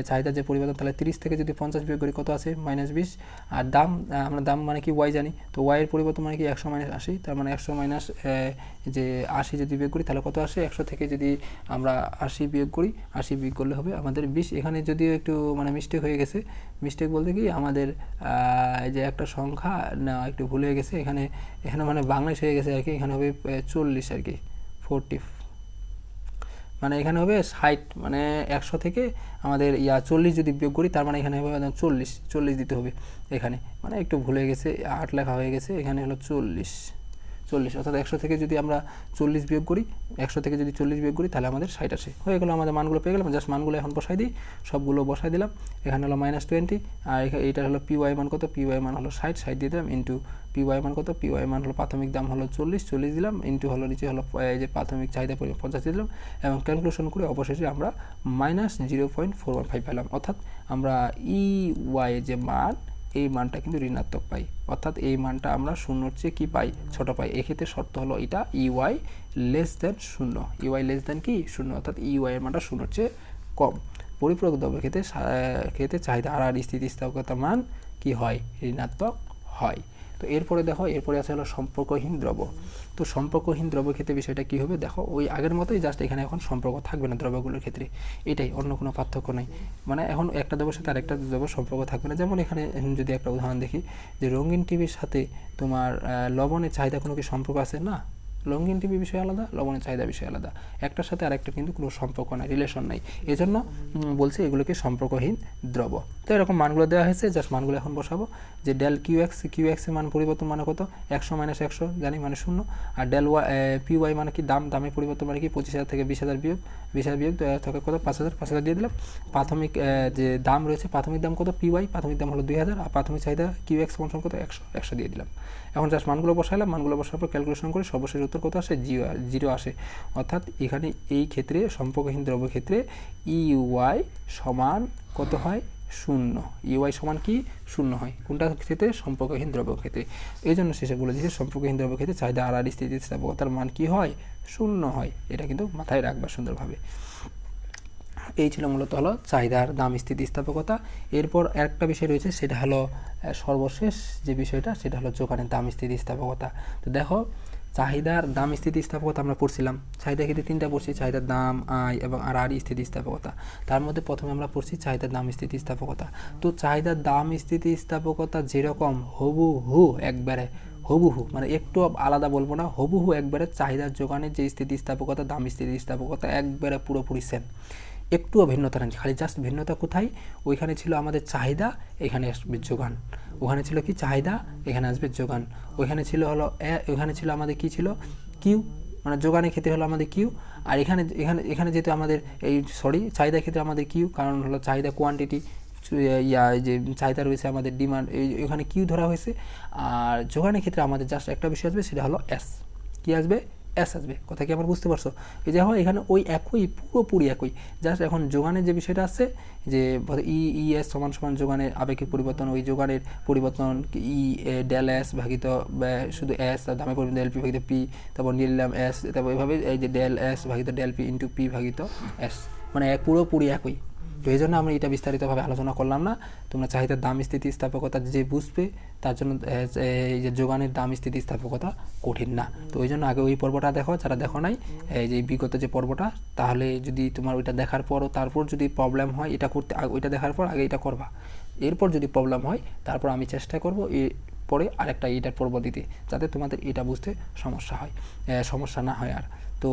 চাহিদার যে পরিবর্তন, তাহলে 30 থেকে যদি 50 বিয়োগ করি কত আছে, -20। আর দাম, আমরা দাম মানে কি ওয়াই জানি, তো ওয়াইয়ের পরিবর্তন মানে কি 100 - 80, তার মানে 100 মাইনাস যে 80 যদি বিয়োগ করি তাহলে কত আসে, 100 থেকে যদি আমরা 80 বিয়োগ করি, 80 বিয়োগ করলে হবে আমাদের 20। এখানে যদিও একটু মানে মিস্টেক হয়ে গেছে, মিস্টেক বলতে কি আমাদের যে একটা সংখ্যা না একটু ভুল হয়ে গেছে, এখানে মানে বাংলাদেশ হয়ে গেছে আর কি, এখানে হবে 40 আর কি, 40, মানে এখানে হবে 60, মানে 100 থেকে আমাদের 40 যদি বিয়োগ করি তার মানে এখানে হবে 40 দিতে হবে এখানে, মানে একটু ভুল হয়ে গেছে, 8 লেখা হয়ে গেছে, এখানে হলো 40, অর্থাৎ 100 থেকে যদি আমরা 40 বিয়োগ করি, 100 থেকে যদি 40 বিয়োগ করি তাহলে আমাদের 60 আসে। হয়ে গেলো, আমাদের মানগুলো পেয়ে গেলাম, জাস্ট মানগুলো এখন বসাই দিই, সবগুলো বসাই দিলাম। এখানে হলো -20, আর এইটা হলো পিওয়াই মান কত, পিওয়াই মান হলো 60 দিয়ে দিলাম, ইন্টু পিওয়াই মান কত, পিওয়াই মান হলো প্রাথমিক দাম হলো 40 দিলাম, ইন্টু হলো নিচে হলো এই যে প্রাথমিক চাহিদা 50 দিলাম, এবং ক্যালকুলেশন করে অবশেষে আমরা -0.415 পেলাম। অর্থাৎ আমরা ইওয়াই যে মান, এই মানটা কিন্তু ঋণাত্মক পাই, অর্থাৎ এই মানটা আমরা শূন্যর চেয়ে কী পাই, ছোট পাই। এক্ষেত্রে শর্ত হলো এটা ইওয়াই লেস দেন 0, ইওয়াই লেস দেন কি 0, অর্থাৎ ইওয়াই এর মানটা শূন্যর চেয়ে কম। পরিপূরক দ্রব্যের ক্ষেত্রে চাহিদা আর স্থিতিস্থাপকতা মান কি হয়, ঋণাত্মক হয়। তো এরপরে দেখো, এরপরে আছে হলো সম্পর্কহীন দ্রব্য। তো সম্পর্কহীন দ্রব্যের ক্ষেত্রে বিষয়টা কী হবে, দেখো ওই আগের মতোই, জাস্ট এখানে এখন সম্পর্ক থাকবে না দ্রব্যগুলোর ক্ষেত্রে, এটাই, অন্য কোনো পার্থক্য নেই। মানে এখন একটা দ্রব্যের সাথে আরেকটা দ্রব্য সম্পর্ক থাকবে না। যেমন এখানে যদি একটা উদাহরণ দেখি, যে রঙিন টিভির সাথে তোমার লবণের চাহিদা কোনো কি সম্পর্ক আছে, না, রঙিন টিভি বিষয় আলাদা, লবণের চাহিদা বিষয় আলাদা, একটার সাথে আরেকটা কিন্তু কোনো সম্পর্ক নাই, রিলেশন নাই, এই জন্য বলছি এগুলোকে সম্পর্কহীন দ্রব্য। তো এরকম মানগুলো দেওয়া হয়েছে, জাস্ট মানগুলো এখন বসাবো। যে ডেল কিউ এক্স এর মান পরিবর্তন মানে কত, 100 - 100 জানি মানে 0, আর ডেল পি ওয়াই মানে কি দামের পরিবর্তন মানে কি 25,000 থেকে 20,000 বিয়োগ, 20,000 বিয়োগ থাকে কত, 5,000 দিয়ে দিলাম। প্রাথমিক যে দাম রয়েছে, প্রাথমিক দাম কত, পি ওয়াই প্রাথমিক দাম হলো 2,000, আর প্রাথমিক চাহিদা কিউ এক্স সমান কত, 100 দিয়ে দিলাম। এখন জাস্ট মানগুলো বসাইলাম, মানগুলো বসার পর ক্যালকুলেশন করে সর্বশেষ উত্তর কত আসে? 0 আসে। অর্থাৎ এখানে এই ক্ষেত্রে সম্পর্কহীন দ্রব্য ক্ষেত্রে ইউআই সমান কত হয়? 0। ইউআই সমান কি? 0 হয়। কোনটা ক্ষেত্রে? সম্পর্কহীন দ্রব্য ক্ষেত্রে। এই জন্য শেষে বলে দিয়েছে সম্পর্কহীন দ্রব্য ক্ষেত্রে চাহিদা আর স্থিতিস্থাপকতার মান কি হয়? 0 হয়। এটা কিন্তু মাথায় রাখবা সুন্দরভাবে। এই ছিল মূলত হলো চাহিদার দাম স্থিতিস্থাপকতা। এরপর আরেকটা বিষয় রয়েছে, সেটা হলো সর্বশেষ যে বিষয়টা, সেটা হলো যোগানের দাম স্থিতিস্থাপকতা। তো দেখো, চাহিদার দাম স্থিতিস্থাপকতা আমরা পড়ছিলাম, চাহিদা ক্ষেত্রে 3টা পড়ছি, চাহিদার দাম, আয় এবং আর স্থিতিস্থাপকতা। তার মধ্যে প্রথমে আমরা পড়ছি চাহিদার দাম স্থিতিস্থাপকতা। তো চাহিদার দাম স্থিতিস্থাপকতা যেরকম হুবহু একবারে হুবহু, মানে একটু আলাদা বলবো না, হুবহু একবারে চাহিদার যোগানের যে স্থিতিস্থাপকতা, দাম স্থিতিস্থাপকতা একবারে পুরোপুরি সেম, একটুও ভিন্নতা নেই। খালি জাস্ট ভিন্নতা কোথায়? ওইখানে ছিল আমাদের চাহিদা, এখানে আসবে যোগান। ওখানে ছিল কি? চাহিদা, এখানে আসবে যোগান। ওইখানে ছিল হলো ওইখানে ছিল আমাদের কি ছিল? কিউ, মানে যোগানের ক্ষেত্রে হলো আমাদের কিউ। আর এখানে এখানে এখানে যেহেতু আমাদের চাহিদার ক্ষেত্রে আমাদের কিউ, কারণ হলো চাহিদা কোয়ান্টিটি, যে চাহিদা রয়েছে আমাদের ডিমান্ড, এখানে কিউ ধরা হয়েছে। আর যোগানের ক্ষেত্রে আমাদের জাস্ট একটা বিষয় আসবে, সেটা হলো এস। কি আসবে? এস আসবে। কথা কি আমার বুঝতে পারছো? এই যে হয় এখানে ওই একই, পুরোপুরি একই, জাস্ট এখন যোগানের যে বিষয়টা আছে, যে এস সমান সমান যোগানের আপেক্ষিক পরিবর্তন, ওই যোগানের পরিবর্তন ডেল এস ভাগিত শুধু এস, দামে পরিবর্তন ডেল পি ভাগিত পি, তারপর নিলাম এস, তারপর এইভাবে এই যে ডেল এস ভাগিত ডেল পি ইন্টু পি ভাগিত এস, মানে পুরোপুরি একই। তো এই জন্য আমরা এটা বিস্তারিতভাবে আলোচনা করলাম না। তোমরা চাহিদার দাম স্থিতিস্থাপকতা যে বুঝবে, তার জন্য এই যে যোগানের দাম স্থিতিস্থাপকতা কঠিন না। তো ওই জন্য আগে ওই পর্বটা দেখো, যারা দেখো নাই, এই যে বিগত যে পর্বটা, তাহলে যদি তোমার ওইটা দেখার পরও তারপর যদি প্রবলেম হয় এটা করতে, ওইটা দেখার পর আগে এটা করবা। এরপর যদি প্রবলেম হয়, তারপর আমি চেষ্টা করব পরে আরেকটা এটার পর্ব দিতে, যাতে তোমাদের এটা বুঝতে সমস্যা না হয় আর। তো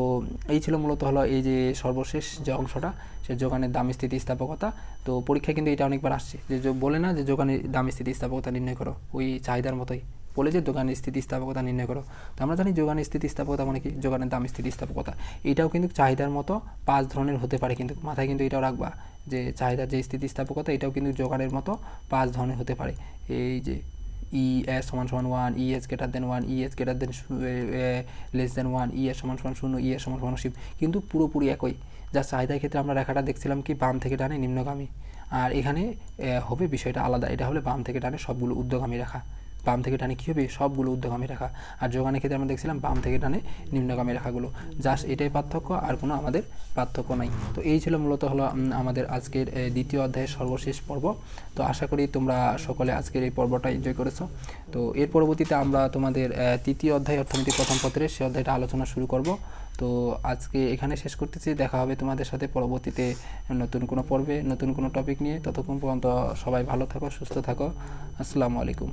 এই ছিল মূলত হলো এই যে সর্বশেষ যে অংশটা, সে যোগানের দাম স্থিতিস্থাপকতা। তো পরীক্ষায় কিন্তু এটা অনেকবার আসছে, যে বলে না যে যোগানের দাম স্থিতিস্থাপকতা নির্ণয় করো, ওই চাহিদার মতোই বলে যে যোগানের স্থিতিস্থাপকতা নির্ণয় করো। তো আমরা জানি যোগানের স্থিতিস্থাপকতা মানে কি? যোগানের দাম স্থিতিস্থাপকতা। এটাও কিন্তু চাহিদার মতো 5 ধরনের হতে পারে, কিন্তু মাথায় কিন্তু এটাও রাখবা যে চাহিদার যে স্থিতিস্থাপকতা, এটাও কিন্তু যোগানের মতো 5 ধরনের হতে পারে। এই যে ES সমান সমান 1, ES greater than 1, ES greater than less than 1, ES সমান সমান 0, ES সমান সমান 0, কিন্তু পুরোপুরি একই। যা চাহিদার ক্ষেত্রে আমরা রেখাটা দেখছিলাম কি বাম থেকে ডানে নিম্নগামী, আর এখানে হবে বিষয়টা আলাদা। এটা হলে বাম থেকে ডানে সবগুলো ঊর্ধ্বগামী রেখা, বাম থেকে ডানে কী হবে? সবগুলো ঊর্ধ্বগামী রেখা। আর যোগানের ক্ষেত্রে আমরা দেখছিলাম বাম থেকে ডানে নিম্নগামী রেখাগুলো। জাস্ট এটাই পার্থক্য, আর কোনো আমাদের পার্থক্য নাই। তো এই ছিল মূলত হলো আমাদের আজকের দ্বিতীয় অধ্যায়ের সর্বশেষ পর্ব। তো আশা করি তোমরা সকলে আজকের এই পর্বটা এনজয় করেছো। তো এর পরবর্তীতে আমরা তোমাদের তৃতীয় অধ্যায় অর্থনীতি প্রথম পত্রের সে অধ্যায়টা আলোচনা শুরু করব। তো আজকে এখানে শেষ করতেছি। দেখা হবে তোমাদের সাথে পরবর্তীতে নতুন কোনো পর্বে, নতুন কোনো টপিক নিয়ে। ততক্ষণ পর্যন্ত সবাই ভালো থাকো, সুস্থ থাকো। আসসালামু আলাইকুম।